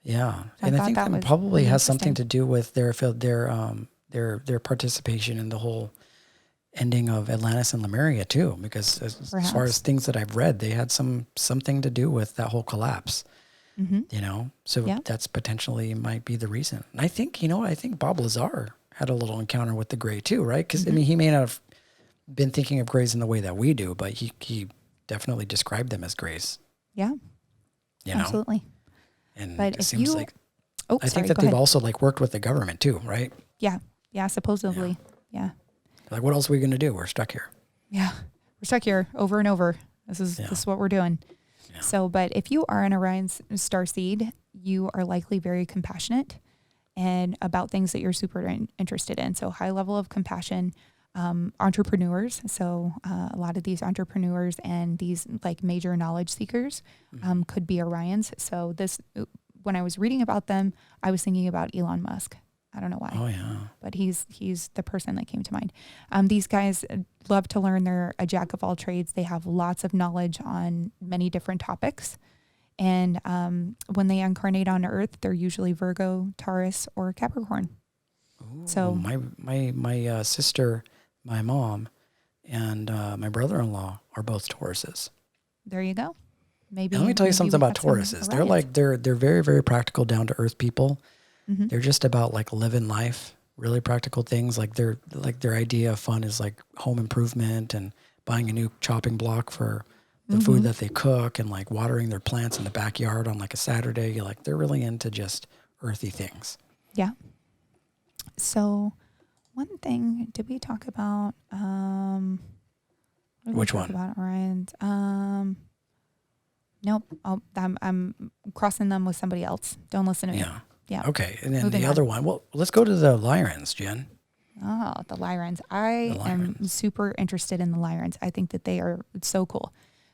Yeah, and I think that probably has something to do with their participation in the whole ending of Atlantis and Lemuria too, because as far as things that I've read, they had something to do with that whole collapse. Mm-hmm. So that's potentially might be the reason. And I think Bob Lazar had a little encounter with the Grey too, right? Because he may not have been thinking of Greys in the way that we do, but he definitely described them as Greys. Yeah, absolutely. And but it seems like I think that they've also worked with the government too, right? Yeah, supposedly. Yeah. Like, what else are we going to do? We're stuck here. Yeah, we're stuck here over and over. This is what we're doing. Yeah. So, but if you are an Orion's starseed, you are likely very compassionate and about things that you're super interested in. So high level of compassion, entrepreneurs. So a lot of these entrepreneurs and these major knowledge seekers could be Orions. So when I was reading about them, I was thinking about Elon Musk. I don't know why. Oh yeah. But he's the person that came to mind. These guys love to learn. They're a jack of all trades. They have lots of knowledge on many different topics. And when they incarnate on Earth, they're usually Virgo, Taurus, or Capricorn. Ooh, so my sister, my mom, and my brother-in-law are both Tauruses. There you go. Maybe. And let me tell you something about Tauruses. They're very, very practical, down to earth people. Mm-hmm. They're just about living life, really practical things. Their idea of fun is home improvement and buying a new chopping block for the food that they cook, and watering their plants in the backyard on a Saturday. They're really into just earthy things. Yeah. So one thing, did we talk about, which one? About Orions? Nope. I'm crossing them with somebody else. Don't listen to me. Yeah. Okay. And then the other one. Well, let's go to the Lyrans, Jen. Oh, the Lyrans. I am super interested in the Lyrans. I think that they are so cool.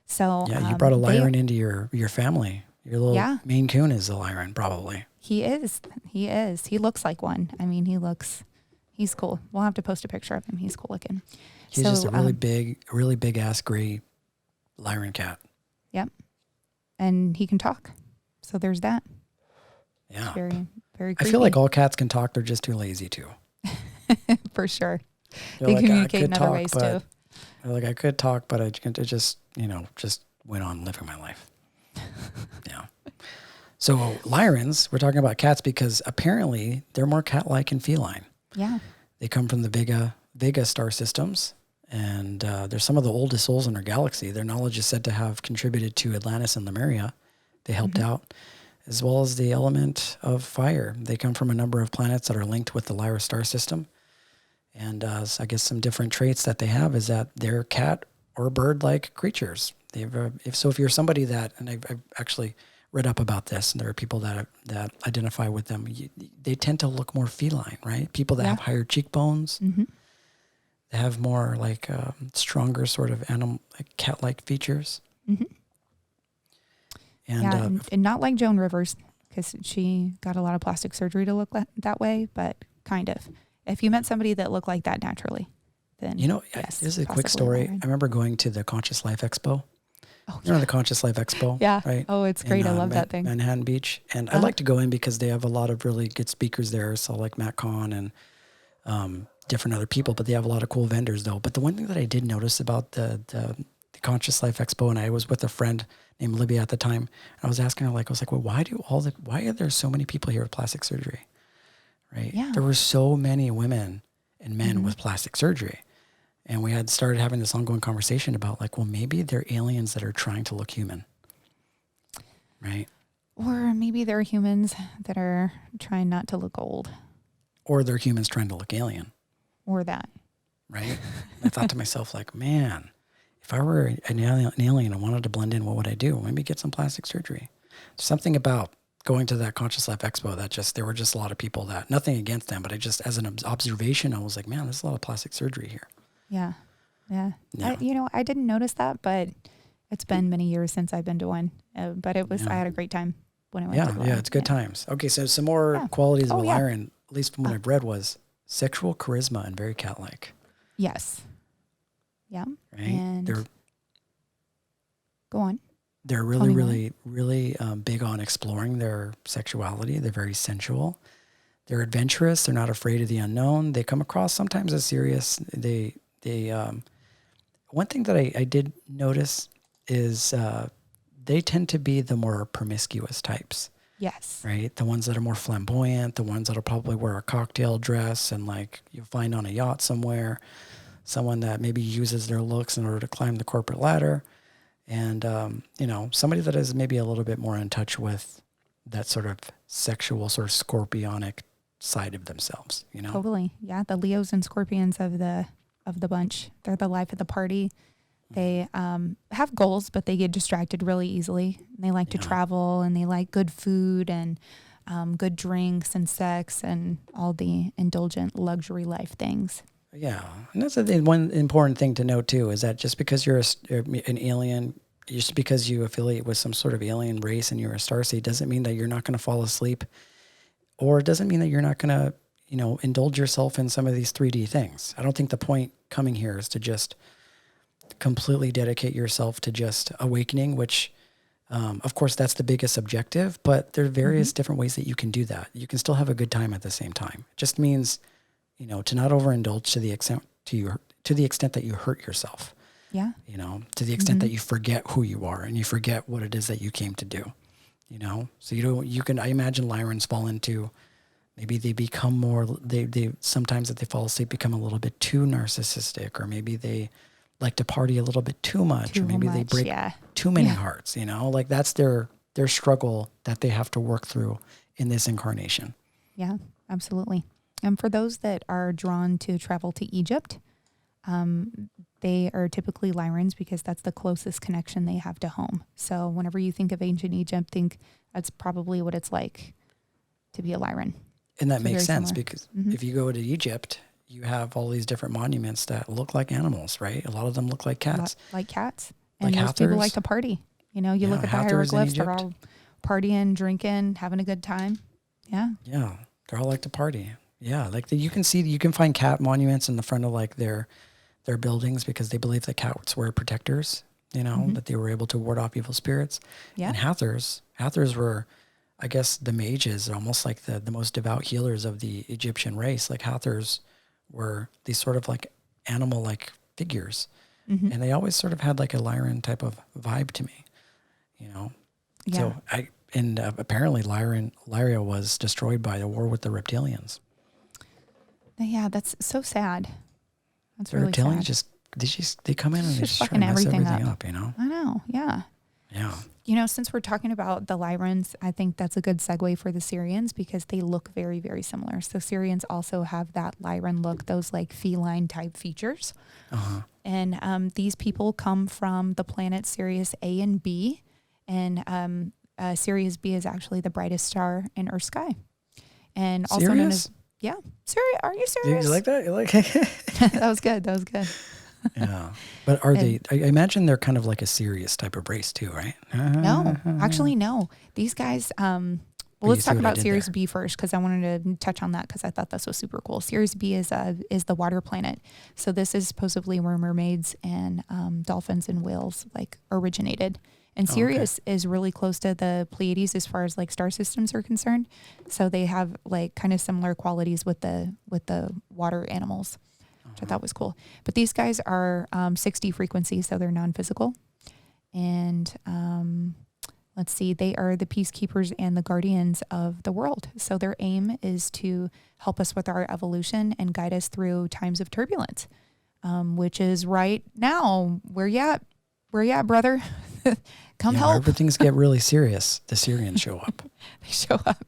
So yeah, you brought a Lyran into your family. Your little Maine Coon is a Lyran, probably. He is. He looks like one. I mean, he's cool. We'll have to post a picture of him. He's cool looking. He's just a really big ass gray Lyran cat. Yep. And he can talk. So there's that. Yeah. It's very, very creepy. I feel like all cats can talk. They're just too lazy to. For sure. They're They like, communicate in other ways too. They're like, I could talk, but I just went on living my life. Yeah. So Lyrans, we're talking about cats because apparently they're more cat-like and feline. Yeah. They come from the Vega star systems, and they're some of the oldest souls in our galaxy. Their knowledge is said to have contributed to Atlantis and Lemuria. They helped out, as well as the element of fire. They come from a number of planets that are linked with the Lyra star system. And I guess some different traits that they have is that they're cat or bird-like creatures. If you're somebody that, and I've actually read up about this, and there are people that identify with them, they tend to look more feline, right? People that have higher cheekbones, they have more like stronger sort of animal, like cat-like features. And not like Joan Rivers, because she got a lot of plastic surgery to look that way, but kind of. If you met somebody that looked like that naturally, then yes, this is a quick story. I remember going to the Conscious Life Expo. Oh, you know the Conscious Life Expo? Yeah. Right? Oh, it's great. I love that thing. Manhattan Beach. And I like to go in because they have a lot of really good speakers there. So like Matt Kahn and different other people, but they have a lot of cool vendors though. But the one thing that I did notice about the Conscious Life Expo, and I was with a friend named Libby at the time, and I was asking her, well, why are there so many people here with plastic surgery? Right? Yeah. There were so many women and men with plastic surgery. And we had started having this ongoing conversation about maybe they're aliens that are trying to look human. Right? Or maybe they're humans that are trying not to look old. Or they're humans trying to look alien. Or that. Right? I thought to myself, man, if I were an alien and wanted to blend in, what would I do? Maybe get some plastic surgery. Something about going to that Conscious Life Expo there were just a lot of people that, nothing against them, but as an observation, I was like, man, there's a lot of plastic surgery here. Yeah. I didn't notice that, but it's been many years since I've been to one. But I had a great time when I went to one. Yeah, it's good times. Okay, so some more qualities of a Lyran, at least from what I've read, was sexual charisma and very cat-like. Yes. Yeah. Right? And go on. They're really big on exploring their sexuality. They're very sensual. They're adventurous. They're not afraid of the unknown. They come across sometimes as serious. One thing that I did notice is they tend to be the more promiscuous types. Yes. Right? The ones that are more flamboyant, the ones that'll probably wear a cocktail dress and you'll find on a yacht somewhere, someone that maybe uses their looks in order to climb the corporate ladder. And, somebody that is maybe a little bit more in touch with that sort of sexual, sort of scorpionic side of themselves, Totally. Yeah. The Leos and Scorpions of the bunch. They're the life of the party. They have goals, but they get distracted really easily. They like to travel, and they like good food and good drinks and sex and all the indulgent luxury life things. Yeah. And that's one important thing to note too, is that just because you're an alien, just because you affiliate with some sort of alien race and you're a starseed, doesn't mean that you're not going to fall asleep, or it doesn't mean that you're not going to, indulge yourself in some of these 3D things. I don't think the point coming here is to just completely dedicate yourself to just awakening, which, of course, that's the biggest objective, but there are various different ways that you can do that. You can still have a good time at the same time. It just means, to not overindulge to the extent that you hurt yourself. Yeah. To the extent that you forget who you are and you forget what it is that you came to do. So I imagine Lyrans fall into, maybe they become more, they sometimes if they fall asleep become a little bit too narcissistic, or maybe they like to party a little bit too much, or maybe they break too many hearts, that's their struggle that they have to work through in this incarnation. Yeah, absolutely. And for those that are drawn to travel to Egypt, they are typically Lyrans because that's the closest connection they have to home. So whenever you think of ancient Egypt, think that's probably what it's like to be a Lyran. And that makes sense because if you go to Egypt, you have all these different monuments that look like animals, right? A lot of them look like cats. Like cats. And those people like to party. You look at the hieroglyphs, they're all partying, drinking, having a good time. Yeah. Yeah. They're all like to party. Yeah. Like you can find cat monuments in the front of like their buildings because they believe that cats were protectors, that they were able to ward off evil spirits. Yeah. And Hathors were, I guess, the mages, almost like the most devout healers of the Egyptian race. Like Hathors were these sort of like animal-like figures. Mm-hmm. And they always sort of had like a Lyran type of vibe to me, Yeah. So apparently Lyria was destroyed by the war with the Reptilians. Yeah, that's so sad. That's the really Reptilians sad. They come in and they just try to fucking mess everything everything up, I know, yeah. Yeah. Since we're talking about the Lyrans, I think that's a good segue for the Syrians because they look very, very similar. So Syrians also have that Lyran look, those like feline type features. Uh-huh. And these people come from the planets Sirius A and B. And Sirius B is actually the brightest star in Earth's sky. And also known as, Sirius. Are you serious? You like that? You like it? That was good. Yeah. But are they, I imagine they're kind of like a serious type of race too, right? No, actually, no. These guys, let's talk about Sirius B first because I wanted to touch on that because I thought this was super cool. Sirius B is the water planet. So this is supposedly where mermaids and dolphins and whales like originated. And Sirius is really close to the Pleiades as far as like star systems are concerned. So they have like kind of similar qualities with the water animals, which I thought was cool. But these guys are 60 frequencies, so they're non-physical. And let's see, they are the peacekeepers and the guardians of the world. So their aim is to help us with our evolution and guide us through times of turbulence, which is right now. Where you at? Where you at, brother? Come help. Whenever things get really serious, the Syrians show up. They show up.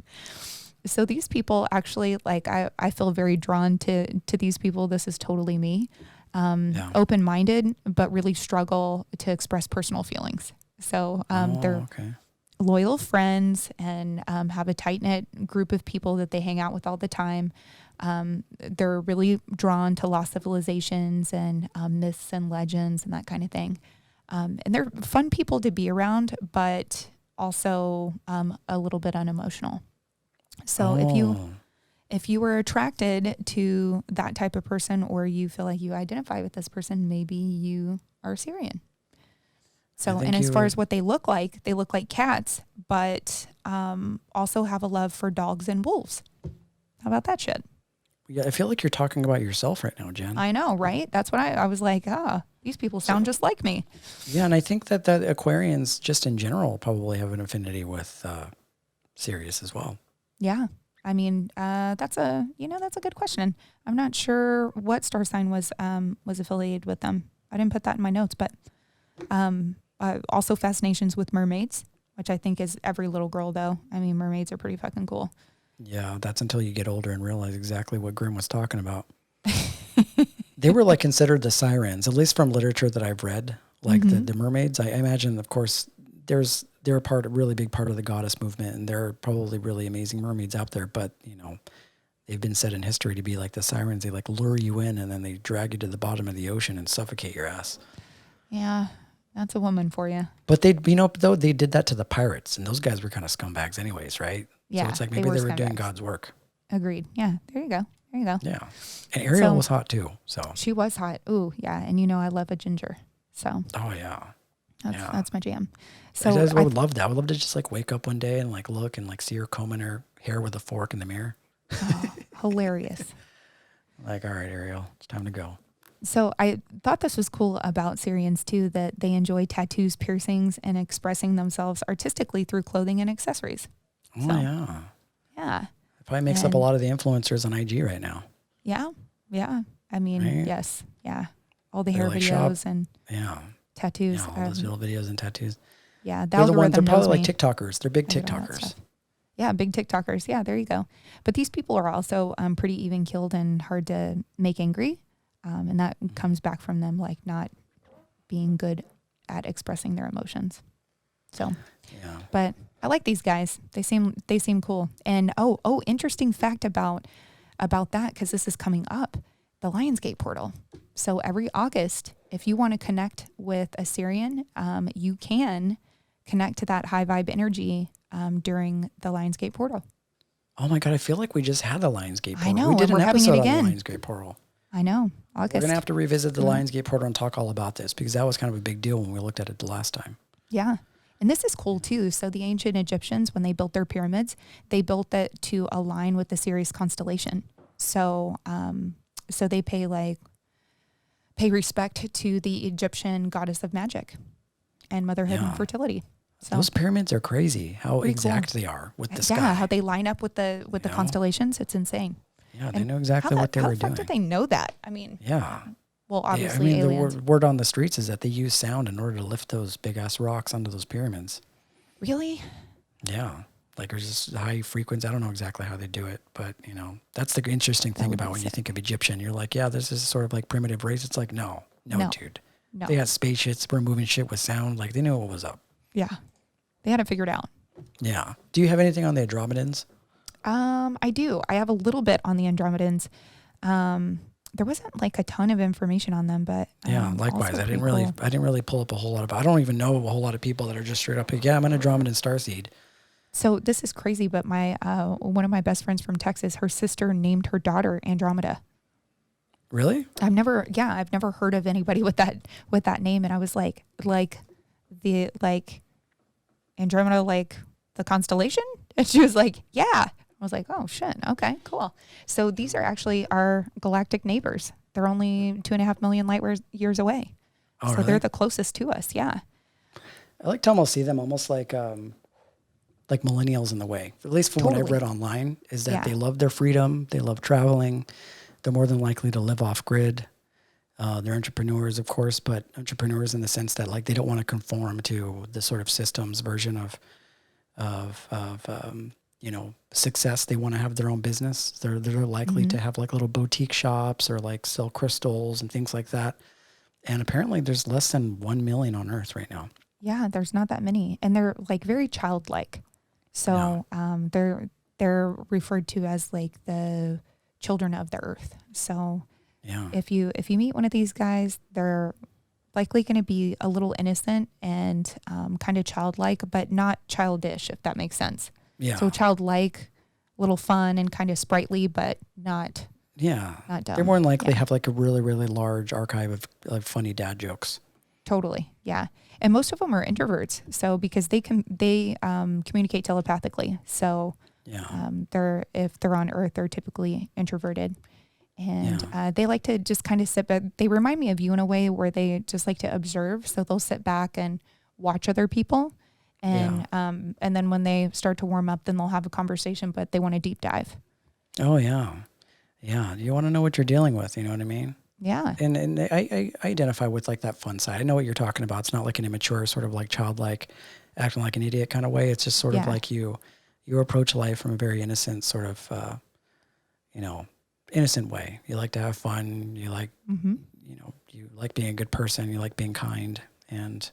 So these people actually, like, I feel very drawn to these people. This is totally me. Open-minded, but really struggle to express personal feelings. So they're loyal friends and have a tight-knit group of people that they hang out with all the time. They're really drawn to lost civilizations and myths and legends and that kind of thing. And they're fun people to be around, but also a little bit unemotional. So if you were attracted to that type of person or you feel like you identify with this person, maybe you are Syrian. So, and as far as what they look like cats, but also have a love for dogs and wolves. How about that shit? Yeah, I feel like you're talking about yourself right now, Jen. I know, right? That's what I was like, these people sound just like me. Yeah, and I think that Aquarians just in general probably have an affinity with Sirius as well. Yeah. I mean, that's a good question. I'm not sure what star sign was affiliated with them. I didn't put that in my notes, but also fascinations with mermaids, which I think is every little girl though. I mean, mermaids are pretty fucking cool. Yeah, that's until you get older and realize exactly what Grimm was talking about. They were like considered the sirens, at least from literature that I've read. Like the mermaids, I imagine, of course, they're a really big part of the goddess movement, and there are probably really amazing mermaids out there. But they've been said in history to be like the sirens. They like lure you in, and then they drag you to the bottom of the ocean and suffocate your ass. Yeah, that's a woman for you. But they did that to the pirates, and those guys were kind of scumbags, anyways, right? Yeah, so it's like maybe they were doing God's work. Agreed. Yeah, there you go. Yeah. And Ariel was hot too. So she was hot. Ooh, yeah. And I love a ginger. So oh yeah. That's my jam. So I would love that. I would love to just like wake up one day and like look and like see her combing her hair with a fork in the mirror. Oh, hilarious. Like, all right, Ariel, it's time to go. So I thought this was cool about Syrians too, that they enjoy tattoos, piercings, and expressing themselves artistically through clothing and accessories. Oh yeah. Yeah. Probably makes up a lot of the influencers on IG right now. Yeah. Yeah. I mean, right? Yes. Yeah. All the hair videos and tattoos. Yeah, all those little videos and tattoos. Yeah. They're probably like TikTokers. They're big TikTokers. Yeah. Big TikTokers. Yeah. There you go. But these people are also pretty even keeled and hard to make angry. And that comes back from them like not being good at expressing their emotions. So, but I like these guys. They seem cool. And interesting fact about that, because this is coming up, the Lionsgate portal. So every August, if you want to connect with a Syrian, you can connect to that high vibe energy during the Lionsgate portal. Oh my God, I feel like we just had the Lionsgate portal. I know, We did and an we're having it episode on again. the Lionsgate portal. I know. We're August. going to have to revisit the Lionsgate portal and talk all about this because that was kind of a big deal when we looked at it the last time. Yeah. And this is cool too. So the ancient Egyptians, when they built their pyramids, they built it to align with the Sirius constellation. So, so they pay respect to the Egyptian goddess of magic and motherhood and fertility. So those pyramids are crazy. How exact cool. they are with the sky. Yeah, how they line up with the constellations. It's insane. Yeah, they know exactly what they were doing. How did they know that? I mean, yeah. Well, obviously, aliens. The word on the streets is that they use sound in order to lift those big ass rocks onto those pyramids. Really? Yeah. Like there's just high frequency. I don't know exactly how they do it, but that's the interesting thing about when you think of Egyptian. You're like, yeah, this is sort of like primitive race. It's like, no, dude. No. They had spaceships, were moving shit with sound. Like they knew what was up. Yeah. They had it figured out. Yeah. Do you have anything on the Andromedans? I do. I have a little bit on the Andromedans. There wasn't like a ton of information on them, but yeah, likewise. I didn't really pull up a whole lot of. I don't even know a whole lot of people that are just straight up. Yeah, I'm an Andromedan starseed. So this is crazy, but my one of my best friends from Texas, her sister named her daughter Andromeda. Really? I've never heard of anybody with that name, and I was like Andromeda, like the constellation, and she was like, yeah. I was like, oh shit, okay, cool. So these are actually our galactic neighbors. They're only 2.5 million light years away. Oh, so really? They're the closest to us. Yeah. I like to almost see them almost like millennials in the way, at least from what I've read online, is that they love their freedom. They love traveling. They're more than likely to live off grid. They're entrepreneurs, of course, but entrepreneurs in the sense that like they don't want to conform to the sort of systems version of success. They want to have their own business. They're likely to have like little boutique shops or like sell crystals and things like that. And apparently there's less than 1 million on Earth right now. Yeah, there's not that many. And they're like very childlike. So they're referred to as like the children of the Earth. So if you meet one of these guys, they're likely going to be a little innocent and kind of childlike, but not childish, if that makes sense. Yeah. So childlike, little fun and kind of sprightly, but not not dumb. They're more than likely have like a really, really large archive of funny dad jokes. Totally. Yeah. And most of them are introverts. So because they communicate telepathically. So if they're on Earth, they're typically introverted. And they like to just kind of sit back. They remind me of you in a way where they just like to observe. So they'll sit back and watch other people. And then when they start to warm up, then they'll have a conversation, but they want to deep dive. Oh, yeah. Yeah. You want to know what you're dealing with. You know what I mean? Yeah. And I identify with like that fun side. I know what you're talking about. It's not like an immature sort of like childlike, acting like an idiot kind of way. It's just sort of like you approach life from a very innocent sort of, innocent way. You like to have fun. You like, you like being a good person. You like being kind, and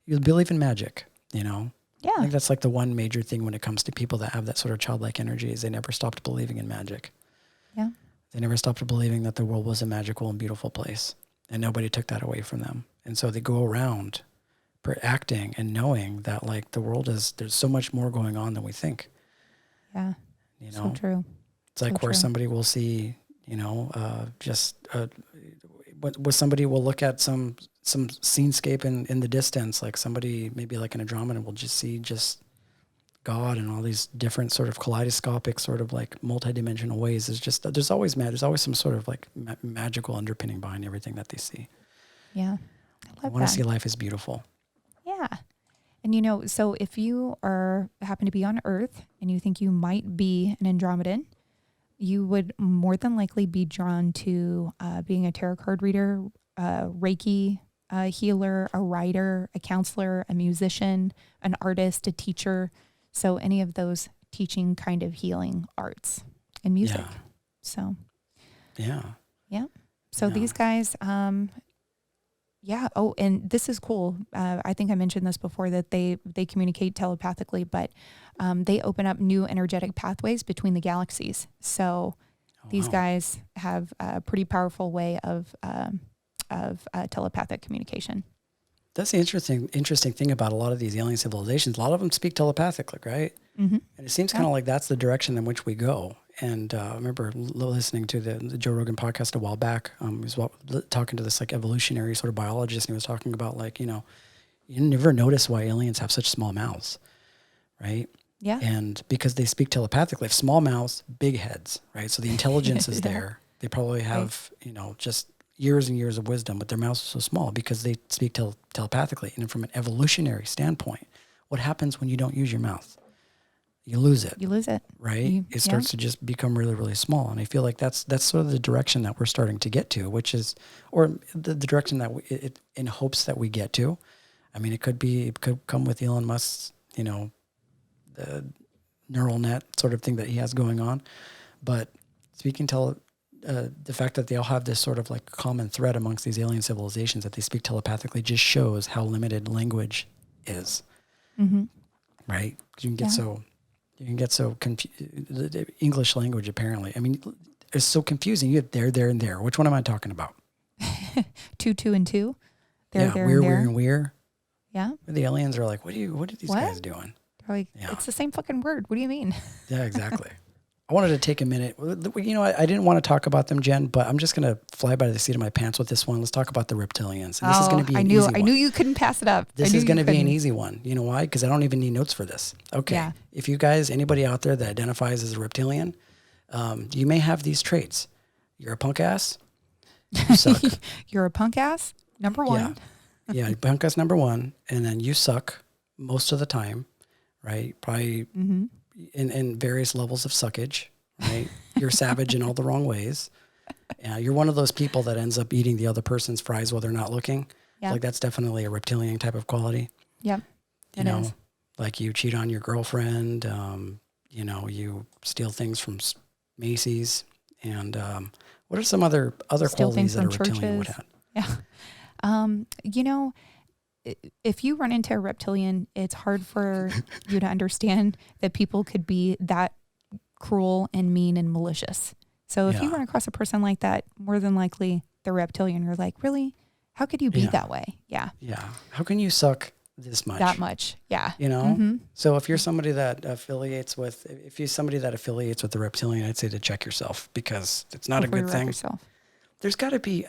you believe in magic, Yeah. I think that's like the one major thing when it comes to people that have that sort of childlike energy is they never stopped believing in magic. Yeah. They never stopped believing that the world was a magical and beautiful place, and nobody took that away from them. And so they go around acting and knowing that like the world there's so much more going on than we think. Yeah. So true. It's like where somebody will see, where somebody will look at some scenescape in the distance, like somebody maybe like an Andromeda will just see just God and all these different sort of kaleidoscopic sort of like multidimensional ways. There's always some sort of like magical underpinning behind everything that they see. Yeah. I want to see life as beautiful. Yeah. And so if you happen to be on Earth and you think you might be an Andromedan, you would more than likely be drawn to being a tarot card reader, Reiki healer, a writer, a counselor, a musician, an artist, a teacher. So any of those teaching kind of healing arts and music. Yeah. So. Yeah. Yeah. So these guys, Oh, and this is cool. I think I mentioned this before that they communicate telepathically, but they open up new energetic pathways between the galaxies. So these guys have a pretty powerful way of telepathic communication. That's the interesting thing about a lot of these alien civilizations. A lot of them speak telepathically, right? Mm-hmm. And it seems kind of like that's the direction in which we go. And I remember listening to the Joe Rogan podcast a while back. He was talking to this like evolutionary sort of biologist, and he was talking about like, you never notice why aliens have such small mouths, right? Yeah. And because they speak telepathically, if small mouths, big heads, right? So the intelligence is there. They probably have, just years and years of wisdom, but their mouths are so small because they speak telepathically. And from an evolutionary standpoint, what happens when you don't use your mouth? You lose it. You lose it. Right? It starts to just become really, really small. And I feel like that's sort of the direction that we're starting to get to, which is, or the direction that in hopes that we get to. I mean, it could come with Elon Musk's, the neural net sort of thing that he has going on. But speaking to the fact that they all have this sort of like common thread amongst these alien civilizations that they speak telepathically just shows how limited language is. Mm-hmm. Right? You can get so confused. The English language, apparently. I mean, it's so confusing. You have there, and there. Which one am I talking about? 2, 2, and 2. There, we're, and we're. Yeah. The aliens are like, what are these guys doing? They're like, it's the same fucking word. What do you mean? Yeah, exactly. I wanted to take a minute. I didn't want to talk about them, Jen, but I'm just going to fly by the seat of my pants with this one. Let's talk about the Reptilians. And this is going to be an easy one. I knew you couldn't pass it up. This is going to be an easy one. You know why? Because I don't even need notes for this. Okay. Yeah. If you guys, anybody out there that identifies as a reptilian, you may have these traits. You're a punk ass. You suck. You're a punk ass, number one. Yeah, punk ass number one. And then you suck most of the time, right? Probably in various levels of suckage, right? You're savage in all the wrong ways. You're one of those people that ends up eating the other person's fries while they're not looking. Yeah. Like that's definitely a reptilian type of quality. Yep. You know, like you cheat on your girlfriend, you steal things from Macy's, and what are some other qualities that a reptilian would have? Yeah. If you run into a reptilian, it's hard for you to understand that people could be that cruel and mean and malicious. So if you run across a person like that, more than likely they're reptilian. You're like, really? How could you be that way? Yeah. Yeah. How can you suck this much? That much. Yeah. So if you're somebody that affiliates with the reptilian, I'd say to check yourself, because it's not a good thing. Yourself. There's got to be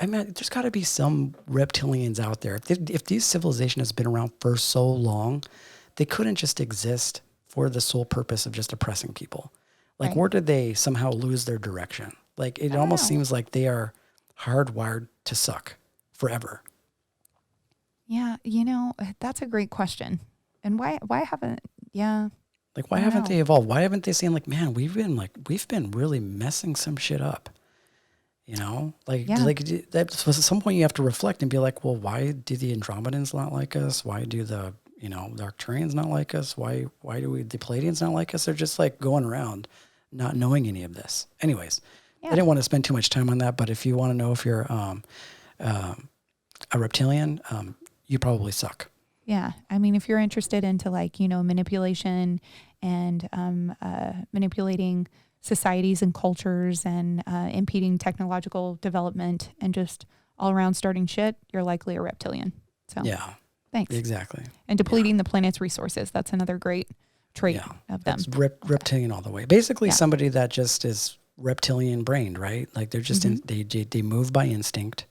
some reptilians out there. If these civilization has been around for so long, they couldn't just exist for the sole purpose of just oppressing people. Like, where did they somehow lose their direction? Like, it almost seems like they are hardwired to suck forever. Yeah, that's a great question. And why haven't why haven't they evolved? Why haven't they seen like, man, we've been really messing some shit up. At some point you have to reflect and be like, well, why do the Andromedans not like us? Why do the Arcturians not like us? Why do the Pleiadians not like us? They're just like going around not knowing any of this. Anyways, I didn't want to spend too much time on that, but if you want to know if you're a reptilian, you probably suck. Yeah. I mean, if you're interested into manipulation and manipulating societies and cultures and impeding technological development and just all around starting shit, you're likely a reptilian. So thanks. Exactly. And depleting the planet's resources. That's another great trait of them. That's reptilian all the way. Basically somebody that just is reptilian brained, right? Like they're just they move by instinct.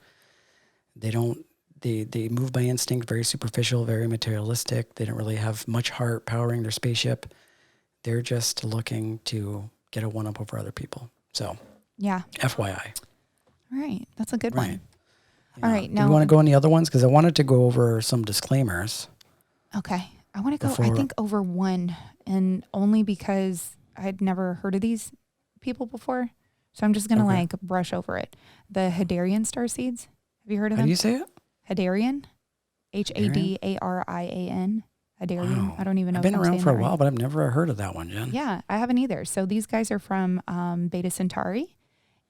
They move by instinct, very superficial, very materialistic. They don't really have much heart powering their spaceship. They're just looking to get a one-up over other people. So, FYI. All right. That's a good one. All right. Now, do you want to go on the other ones? Because I wanted to go over some disclaimers. Okay. I want to go, I think, over one, and only because I'd never heard of these people before. So I'm just going to brush over it. The Hedarian Starseeds. Have you heard of them? How do you say it? Hedarian. Hadarian. Hedarian. Wow. I don't even know. I've been around for a while, but I've never heard of that one, Jen. Yeah, I haven't either. So these guys are from Beta Centauri,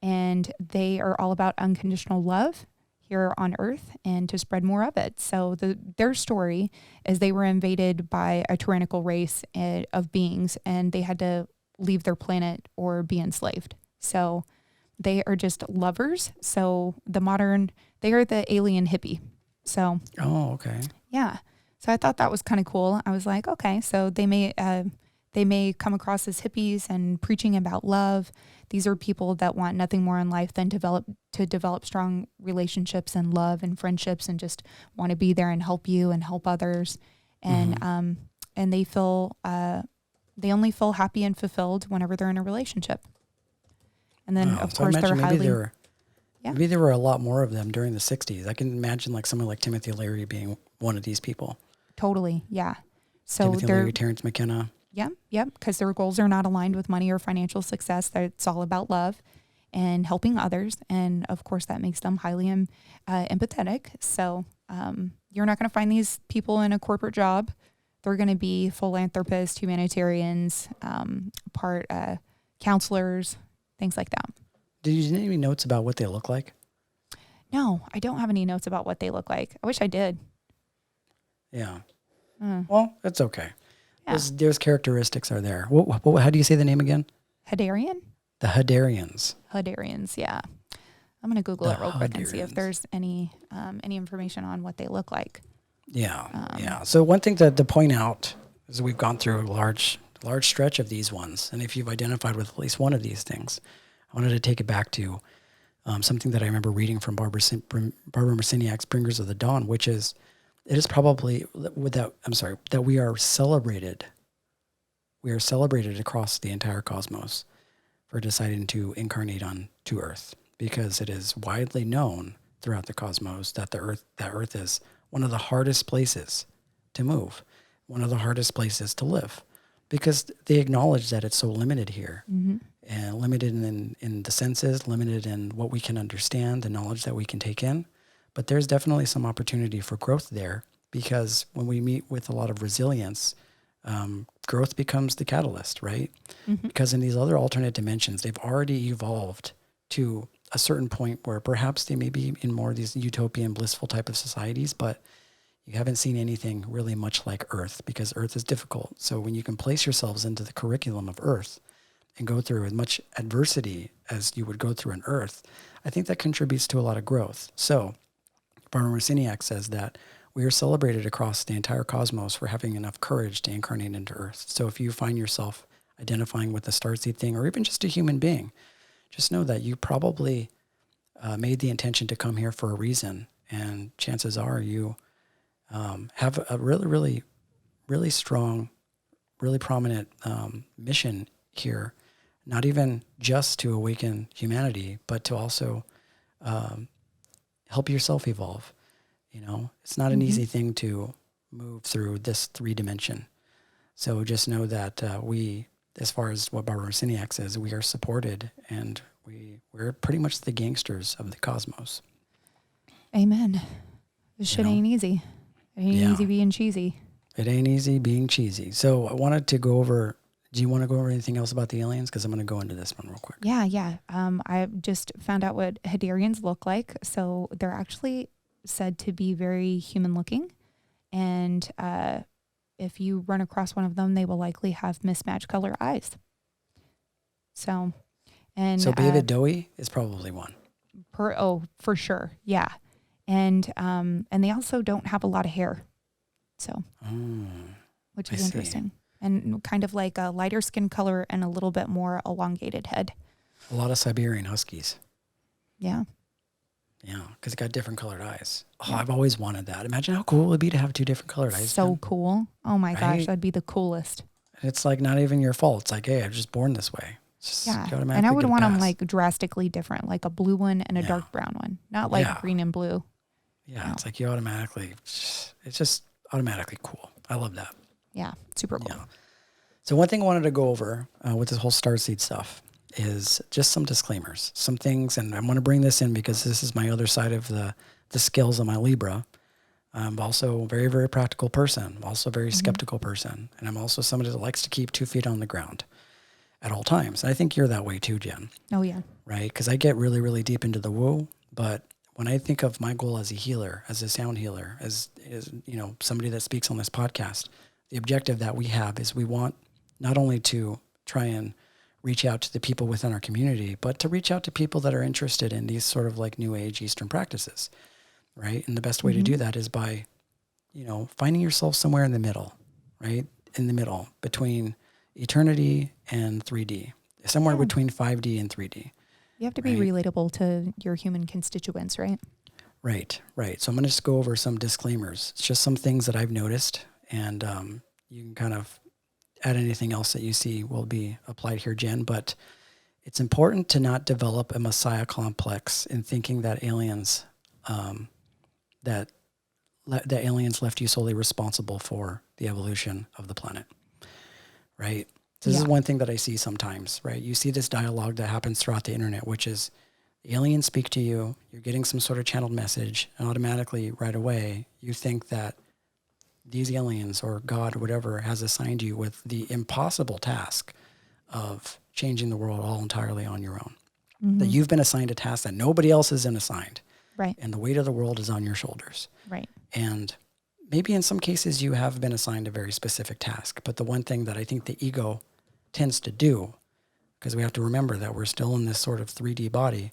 and they are all about unconditional love here on Earth and to spread more of it. So their story is they were invaded by a tyrannical race of beings, and they had to leave their planet or be enslaved. So they are just lovers. So they are the alien hippie. So. Oh, okay. Yeah. So I thought that was kind of cool. I was like, okay, so they They may come across as hippies and preaching about love. These are people that want nothing more in life than to develop strong relationships and love and friendships, and just want to be there and help you and help others. And and they feel they only feel happy and fulfilled whenever they're in a relationship. And then of course they're highly. Maybe there were a lot more of them during the 60s. I can imagine like someone like Timothy Leary being one of these people. Totally, yeah. So Timothy Leary, Terrence McKenna. Yep, because their goals are not aligned with money or financial success. It's all about love and helping others. And of course, that makes them highly empathetic. So you're not going to find these people in a corporate job. They're going to be philanthropists, humanitarians, counselors, things like that. Did you get any notes about what they look like? No, I don't have any notes about what they look like. I wish I did. Yeah. Well, that's okay. Yeah. There's characteristics are there. How do you say the name again? Hedarian? The Hedarians. Hedarians, yeah. I'm going to Google it real quick and see if there's any information on what they look like. Yeah. So one thing to point out is we've gone through a large stretch of these ones. And if you've identified with at least one of these things, I wanted to take it back to something that I remember reading from Barbara Marciniak's Bringers of the Dawn, which is, it is probably that we are celebrated. We are celebrated across the entire cosmos for deciding to incarnate to Earth, because it is widely known throughout the cosmos that Earth is one of the hardest places to move, one of the hardest places to live, because they acknowledge that it's so limited here. And limited in the senses, limited in what we can understand, the knowledge that we can take in. But there's definitely some opportunity for growth there, because when we meet with a lot of resilience, growth becomes the catalyst, right? Because in these other alternate dimensions, they've already evolved to a certain point where perhaps they may be in more of these utopian, blissful type of societies, but you haven't seen anything really much like Earth, because Earth is difficult. So when you can place yourselves into the curriculum of Earth, and go through as much adversity as you would go through on Earth, I think that contributes to a lot of growth. So Barbara Marciniak says that we are celebrated across the entire cosmos for having enough courage to incarnate into Earth. So if you find yourself identifying with the starseed thing, or even just a human being, just know that you probably made the intention to come here for a reason. And chances are you have a really, really, really strong, really prominent mission here. Not even just to awaken humanity, but to also help yourself evolve. You know, it's not an easy thing to move through this 3-dimension. So just know that we, as far as what Barbara Marciniak says, we are supported, and we're pretty much the gangsters of the cosmos. Amen. This shit ain't easy. It ain't easy being cheesy. It ain't easy being cheesy. So I wanted to go over. Do you want to go over anything else about the aliens? Because I'm going to go into this one real quick. Yeah. I just found out what Hedarians look like. So they're actually said to be very human looking. And if you run across one of them, they will likely have mismatched color eyes. So David Bowie is probably one. For sure. Yeah. And they also don't have a lot of hair. So, which is interesting. And kind of like a lighter skin color and a little bit more elongated head. A lot of Siberian Huskies. Yeah. Yeah, because it got different colored eyes. Oh, I've always wanted that. Imagine how cool it would be to have 2 different colored eyes. So cool. Oh my gosh, that'd be the coolest. It's like not even your fault. It's like, hey, I'm just born this way. And I would want them like drastically different, like a blue one and a dark brown one, not like green and blue. Yeah, no. It's like it's just automatically cool. I love that. Yeah, super cool. Yeah. So one thing I wanted to go over with this whole starseed stuff is just some disclaimers, some things, and I want to bring this in because this is my other side of the skills of my Libra. I'm also a very, very practical person. I'm also a very skeptical person, and I'm also somebody that likes to keep 2 feet on the ground at all times. And I think you're that way too, Jen. Oh, yeah. Right? Because I get really, really deep into the woo, but when I think of my goal as a healer, as a sound healer, as somebody that speaks on this podcast, the objective that we have is we want not only to try and reach out to the people within our community, but to reach out to people that are interested in these sort of like New Age Eastern practices, right? And the best way to do that is by, finding yourself somewhere in the middle, right? In the middle between eternity and 3D, somewhere between 5D and 3D. You have to be relatable to your human constituents, right? Right. So I'm going to just go over some disclaimers. It's just some things that I've noticed, and you can kind of add anything else that you see will be applied here, Jen. But it's important to not develop a messiah complex in thinking that aliens, that aliens left you solely responsible for the evolution of the planet. Right. This is one thing that I see sometimes, right? You see this dialogue that happens throughout the internet, which is the aliens speak to you, you're getting some sort of channeled message, and automatically right away you think that these aliens or God or whatever has assigned you with the impossible task of changing the world all entirely on your own. That you've been assigned a task that nobody else has been assigned. Right. And the weight of the world is on your shoulders. Right. And maybe in some cases you have been assigned a very specific task. But the one thing that I think the ego tends to do, because we have to remember that we're still in this sort of 3D body,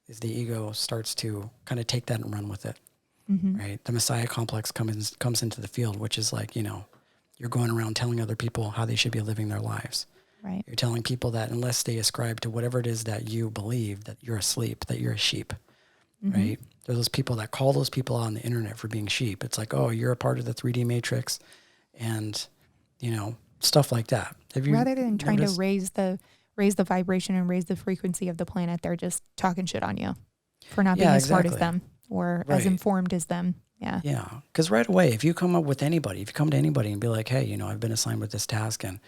is the ego starts to kind of take that and run with it. Right? The messiah complex comes into the field, which is like, you're going around telling other people how they should be living their lives. Right. You're telling people that unless they ascribe to whatever it is that you believe, that you're asleep, that you're a sheep. Right? There's those people that call those people on the internet for being sheep. It's like, oh, you're a part of the 3D matrix, and stuff like that. Rather than trying to raise the vibration and raise the frequency of the planet, they're just talking shit on you for not being as smart as them or as informed as them. Yeah. Yeah. Because right away, if you come to anybody and be like, hey, I've been assigned with this task, and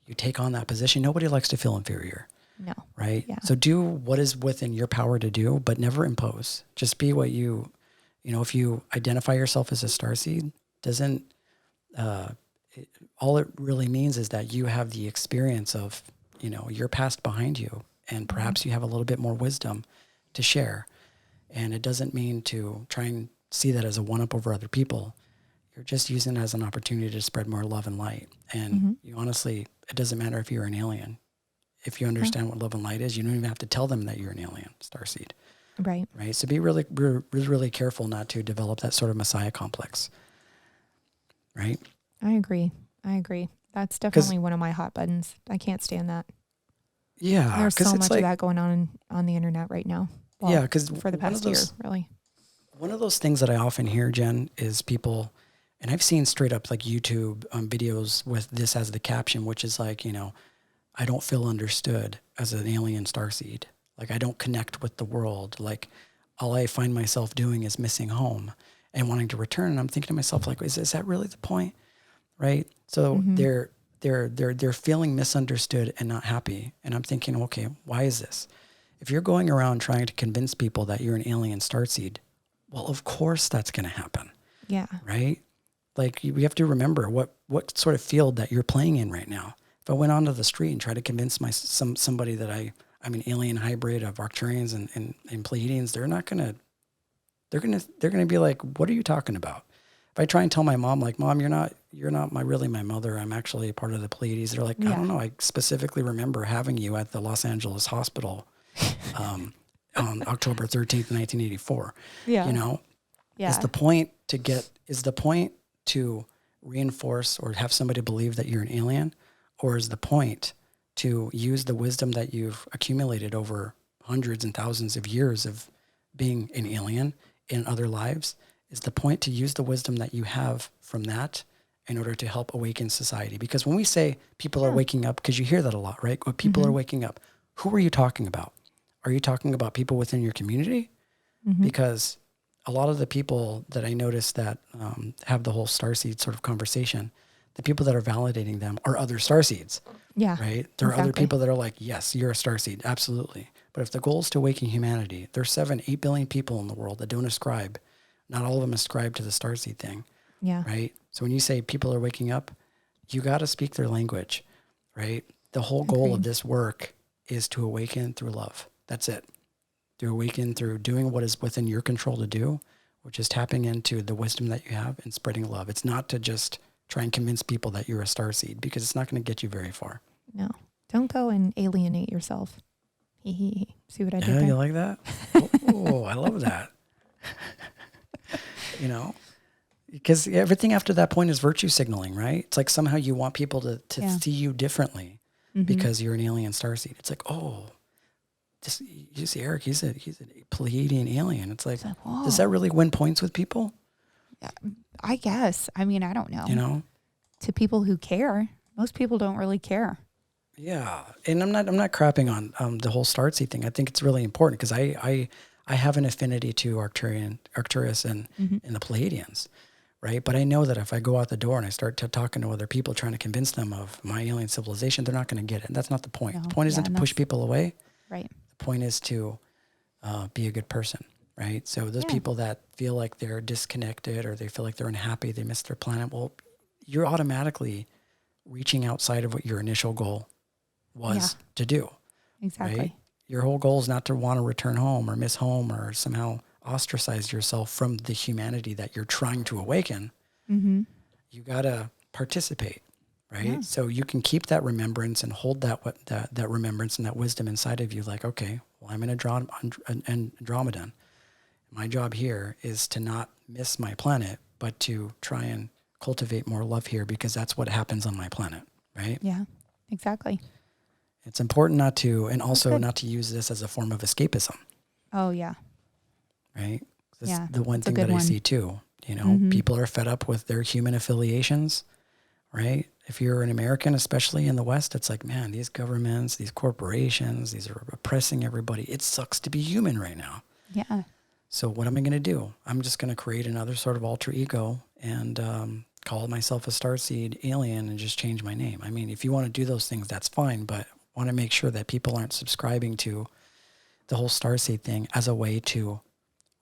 you take on that position, nobody likes to feel inferior. No. Right? Yeah. So do what is within your power to do, but never impose. Just be what if you identify yourself as a starseed, all it really means is that you have the experience of, your past behind you, and perhaps you have a little bit more wisdom to share. And it doesn't mean to try and see that as a one-up over other people. You're just using it as an opportunity to spread more love and light. And you honestly, it doesn't matter if you're an alien. If you understand what love and light is, you don't even have to tell them that you're an alien, starseed. Right. Right. So be really, really careful not to develop that sort of messiah complex. Right. I agree. That's definitely one of my hot buttons. I can't stand that. Yeah. There's so much of that going on the internet right now. Well, because for the past year, really. One of those things that I often hear, Jen, is people, and I've seen straight up like YouTube videos with this as the caption, which is like, I don't feel understood as an alien starseed. Like, I don't connect with the world. Like, all I find myself doing is missing home and wanting to return. And I'm thinking to myself, like, is that really the point? Right? So they're feeling misunderstood and not happy. And I'm thinking, okay, why is this? If you're going around trying to convince people that you're an alien starseed, well, of course that's going to happen. Yeah. Right? Like, we have to remember what sort of field that you're playing in right now. If I went onto the street and tried to convince somebody that I'm an alien hybrid of Arcturians and Pleiadians, they're gonna be like, what are you talking about? If I try and tell my mom, like, Mom, you're not really my mother. I'm actually a part of the Pleiades. They're like, I don't know. I specifically remember having you at the Los Angeles hospital on October 13th, 1984. Yeah. Yeah. Is the point to reinforce or have somebody believe that you're an alien? Or is the point to use the wisdom that you've accumulated over hundreds and thousands of years of being an alien in other lives? Is the point to use the wisdom that you have from that in order to help awaken society? Because when we say people are waking up, because you hear that a lot, right? When people are waking up, who are you talking about? Are you talking about people within your community? Because a lot of the people that I notice that have the whole starseed sort of conversation, the people that are validating them are other starseeds. Yeah. Right? There are other people that are like, yes, you're a starseed. Absolutely. But if the goal is to awaken humanity, there's 8 billion people in the world that don't ascribe. Not all of them ascribe to the starseed thing. Yeah. Right? So when you say people are waking up, you got to speak their language. Right? The whole goal of this work is to awaken through love. That's it. To awaken through doing what is within your control to do, which is tapping into the wisdom that you have and spreading love. It's not to just try and convince people that you're a starseed, because it's not going to get you very far. No. Don't go and alienate yourself. See what I did there? You like that? Oh, I love that. Because everything after that point is virtue signaling, right? It's like somehow you want people to see you differently. because you're an alien starseed. It's like, oh, you see Eric, he's a Pleiadian alien. It's like, does that really win points with people? I guess. I mean, I don't know. You know? To people who care. Most people don't really care. Yeah. And I'm not crapping on the whole starseed thing. I think it's really important because I have an affinity to Arcturus and the Pleiadians. Right. But I know that if I go out the door and I start talking to other people trying to convince them of my alien civilization, they're not going to get it. And that's not the point. No, the point isn't to push people away. Right. The point is to be a good person. Right. So those people that feel like they're disconnected or they feel like they're unhappy, they miss their planet. Well, you're automatically reaching outside of what your initial goal was to do. Exactly. Right? Your whole goal is not to want to return home or miss home or somehow ostracize yourself from the humanity that you're trying to awaken. You got to participate, right? Yeah. So you can keep that remembrance and hold that remembrance and that wisdom inside of you. Like, okay, well, I'm an Andromedan. My job here is to not miss my planet, but to try and cultivate more love here because that's what happens on my planet, right? Yeah, exactly. It's important not to use this as a form of escapism. Oh, yeah. Right? That's the one thing that I see too. You know, people are fed up with their human affiliations, right? If you're an American, especially in the West, it's like, man, these governments, these corporations, these are oppressing everybody. It sucks to be human right now. Yeah. So what am I going to do? I'm just going to create another sort of alter ego and call myself a starseed alien and just change my name. I mean, if you want to do those things, that's fine, but I want to make sure that people aren't subscribing to the whole starseed thing as a way to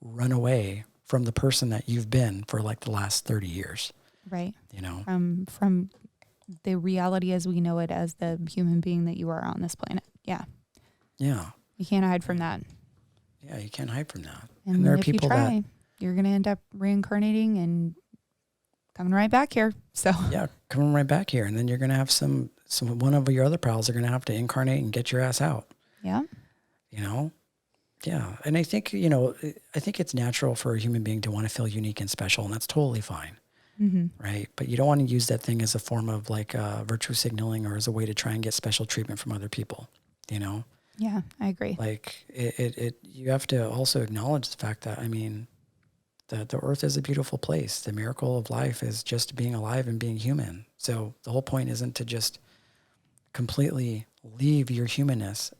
run away from the person that you've been for like the last 30 years. Right. You know, from the reality as we know it as the human being that you are on this planet. Yeah. Yeah. You can't hide from that. Yeah, you can't hide from that. And there are if people you try, you're going to end up reincarnating and coming right back here. So yeah, coming right back here. And then you're going to have some one of your other pals are going to have to incarnate and get your ass out. Yeah. You know? Yeah. And I think, you know, it's natural for a human being to want to feel unique and special, and that's totally fine. Right. But you don't want to use that thing as a form of like virtue signaling or as a way to try and get special treatment from other people, you know? Yeah, I agree. Like you have to also acknowledge the fact that, I mean, the earth is a beautiful place. The miracle of life is just being alive and being human. So the whole point isn't to just completely leave your humanness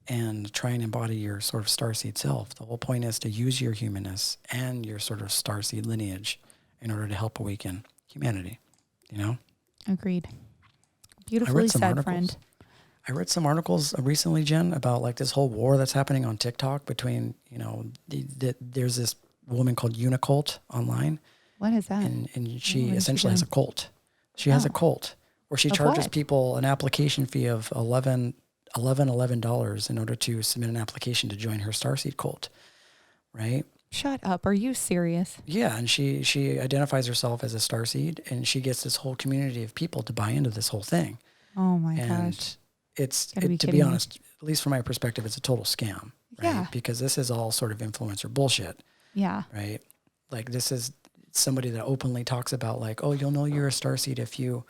and try and embody your sort of starseed self. The whole point is to use your humanness and your sort of starseed lineage in order to help awaken humanity, you know? Agreed. Beautifully said, friend. I read some articles recently, Jen, about like this whole war that's happening on TikTok between, you know, there's this woman called Unicult online. What is that? And she essentially has a cult. She has a cult where she charges people an application fee of $11 in order to submit an application to join her starseed cult, right? Shut up. Are you serious? Yeah, and she identifies herself as a starseed, and she gets this whole community of people to buy into this whole thing. Oh my gosh. To be honest, at least from my perspective, it's a total scam, right? Yeah. Because this is all sort of influencer bullshit. Yeah. Right? Like this is somebody that openly talks about like, oh, you'll know you're a starseed if you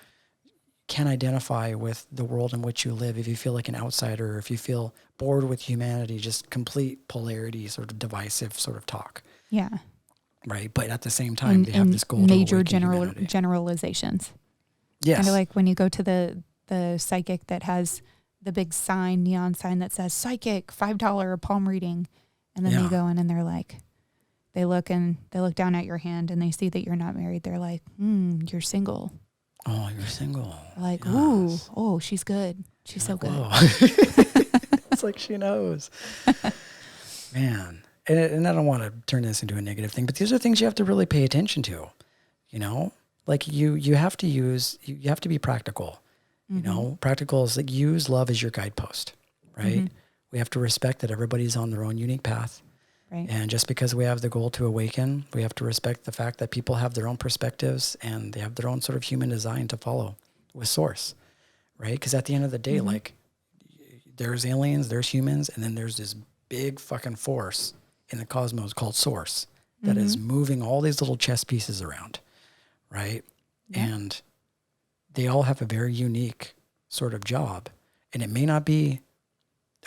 can identify with the world in which you live, if you feel like an outsider, if you feel bored with humanity, just complete polarity, sort of divisive sort of talk. Yeah. Right. But at the same time, they have this goal major to awaken generalizations. Yes. Kind of like when you go to the psychic that has the big neon sign that says psychic, $5 palm reading. And then they go in and they're like, they look down at your hand and they see that you're not married. They're like, you're single. Oh, you're single. Like, yes. Ooh, she's good. She's so good. It's like she knows. Man. And I don't want to turn this into a negative thing, but these are things you have to really pay attention to, you know? Like you have to be practical, you know? Practical is like use love as your guidepost, right? We have to respect that everybody's on their own unique path. Right. And just because we have the goal to awaken, we have to respect the fact that people have their own perspectives and they have their own sort of human design to follow with source, right? Because at the end of the day, like there's aliens, there's humans, and then there's this big fucking force in the cosmos called source that is moving all these little chess pieces around, right? Yeah. And they all have a very unique sort of job. And it may not be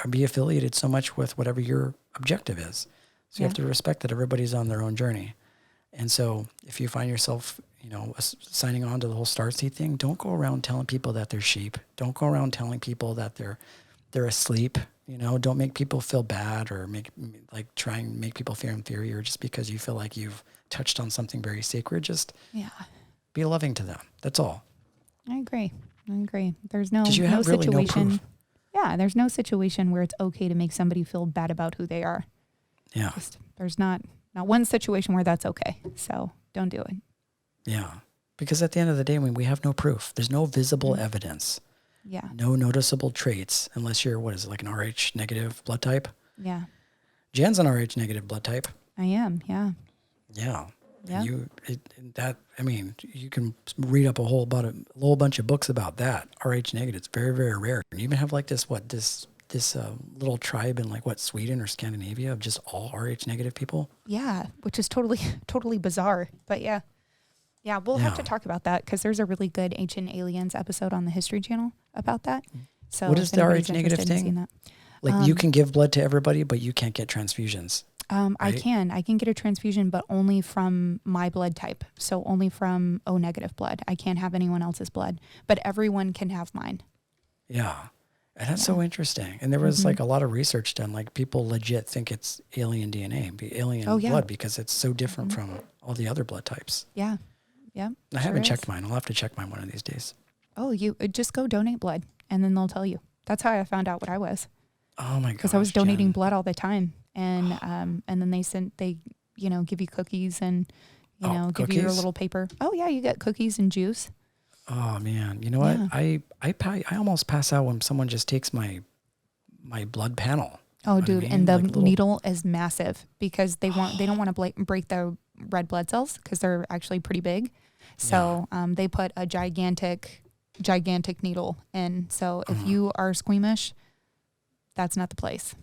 or be affiliated so much with whatever your objective is. So you have to respect that everybody's on their own journey. And so if you find yourself, signing on to the whole starseed thing, don't go around telling people that they're sheep. Don't go around telling people that they're asleep. Don't make people feel bad or try and make people feel inferior just because you feel like you've touched on something very sacred. Just be loving to them. That's all. I agree. There's no you have really situation. No proof. Yeah, there's no situation where it's okay to make somebody feel bad about who they are. Yeah. There's not one situation where that's okay. So don't do it. Yeah. Because at the end of the day, we have no proof. There's no visible evidence. Yeah. No noticeable traits unless you're, like an RH negative blood type? Yeah. Jen's an RH negative blood type. I am, yeah. Yeah. Yeah. You can read up a whole bunch of books about that. RH negative, it's very, very rare. And you even have this little tribe in Sweden or Scandinavia of just all RH negative people. Yeah, which is totally bizarre. But yeah, we'll have to talk about that because there's a really good Ancient Aliens episode on the History Channel about that. So what is the RH negative thing? You can give blood to everybody, but you can't get transfusions. Right? I can get a transfusion, but only from my blood type. So only from O negative blood. I can't have anyone else's blood, but everyone can have mine. Yeah. And that's so interesting. And there was a lot of research done. People legit think it's alien DNA, alien blood, because it's so different from all the other blood types. Yeah. Yeah. I haven't checked mine. I'll have to check mine one of these days. Oh, you just go donate blood and then they'll tell you. That's how I found out what I was. Oh my god. Because I was donating blood all the time. And then they give you cookies and give you your little paper. Oh yeah, you get cookies and juice. Oh man, you know what? I almost pass out when someone just takes my blood panel. Oh dude, and the needle is massive because they don't want to break the red blood cells because they're actually pretty big. So they put a gigantic needle in. So if you are squeamish, that's not the place.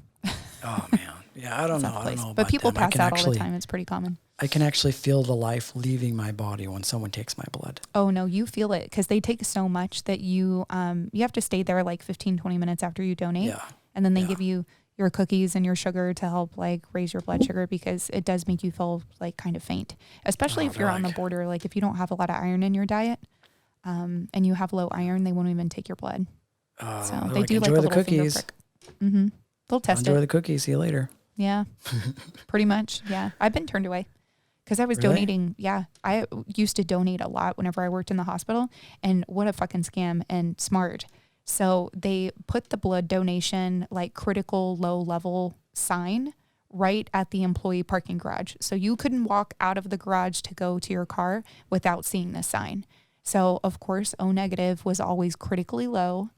Oh man. Yeah, I don't know But about people them. pass out all the time. It's pretty common. I can actually feel the life leaving my body when someone takes my blood. Oh no, you feel it because they take so much that you have to stay there 15, 20 minutes after you donate. Yeah. And then they give you your cookies and your sugar to help raise your blood sugar because it does make you feel kind of faint, especially if you're on the border. If you don't have a lot of iron in your diet and you have low iron, they won't even take your blood. So they do enjoy a the little cookies. Finger prick. They'll test enjoy the cookies. See you later. Yeah, pretty much. Yeah. I've been turned away because I was donating. Yeah. I used to donate a lot whenever I worked in the hospital, and what a fucking scam and smart. So they put the blood donation critical low level sign right at the employee parking garage. So you couldn't walk out of the garage to go to your car without seeing this sign. So of course, O negative was always critically low.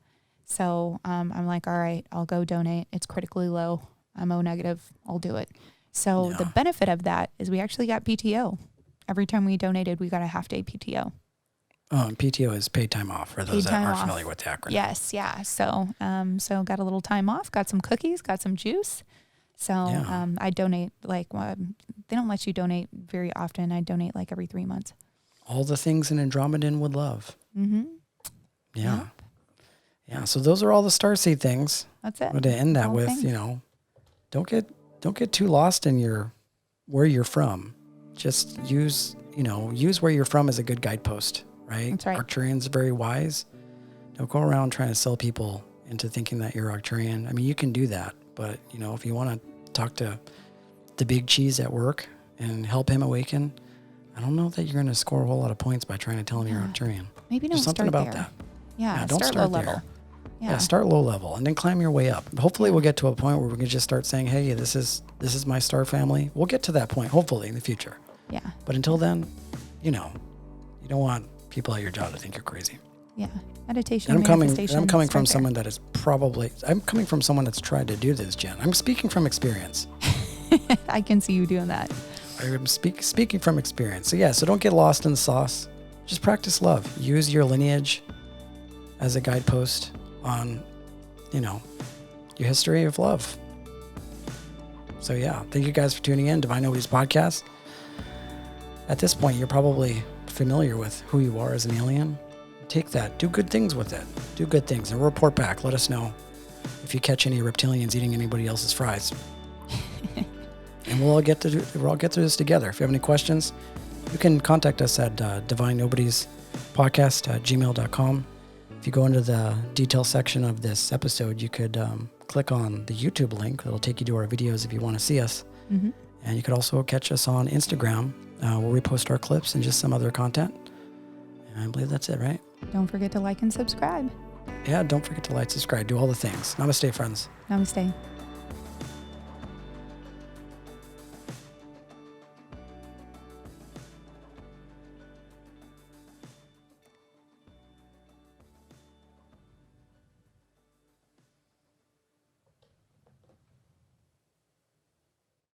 So I'm like, all right, I'll go donate. It's critically low. I'm O negative. I'll do it. So the benefit of that is we actually got PTO. Every time we donated, we got a half day PTO. Oh, and PTO is paid time off for those that aren't familiar with the acronym. Yes, yeah. So got a little time off, got some cookies, got some juice. So I donate they don't let you donate very often. I donate every 3 months. All the things an Andromedan would love. Mm-hmm. Yeah. Yep. Yeah. So those are all the starseed things. That's it. I'm going to end that with, don't get too lost in where you're from. Just use where you're from as a good guidepost, right? That's right. Arcturians are very wise. Don't go around trying to sell people into thinking that you're Arcturian. I mean, you can do that, but if you want to talk to the big cheese at work and help him awaken, I don't know that you're going to score a whole lot of points by trying to tell him you're Arcturian. Maybe don't There's something start about there. that. Yeah, don't start low level. Yeah, start low level and then climb your way up. Hopefully we'll get to a point where we can just start saying, hey, this is my star family. We'll get to that point, hopefully, in the future. Yeah. But until then, you don't want people at your job to think you're crazy. Yeah. Meditation, and manifestation. I'm coming from someone that is I'm coming from someone that's tried to do this, Jen. I'm speaking from experience. I can see you doing that. I'm speaking from experience. So don't get lost in the sauce. Just practice love. Use your lineage as a guidepost on, your history of love. So thank you guys for tuning in to Divine Nobodies podcast. At this point, you're probably familiar with who you are as an alien, Take that. Do good things with it. Do good things and report back. Let us know if you catch any reptilians eating anybody else's fries. And we'll all get through this together. If you have any questions, you can contact us at divinenobodiespodcast@gmail.com. If you go into the detail section of this episode, you could click on the YouTube link. It'll take you to our videos if you want to see us. Mm-hmm. And you could also catch us on Instagram. We'll repost our clips and just some other content. And I believe that's it, right? Don't forget to like and subscribe. Yeah, don't forget to like, subscribe, do all the things. Namaste, friends. Namaste.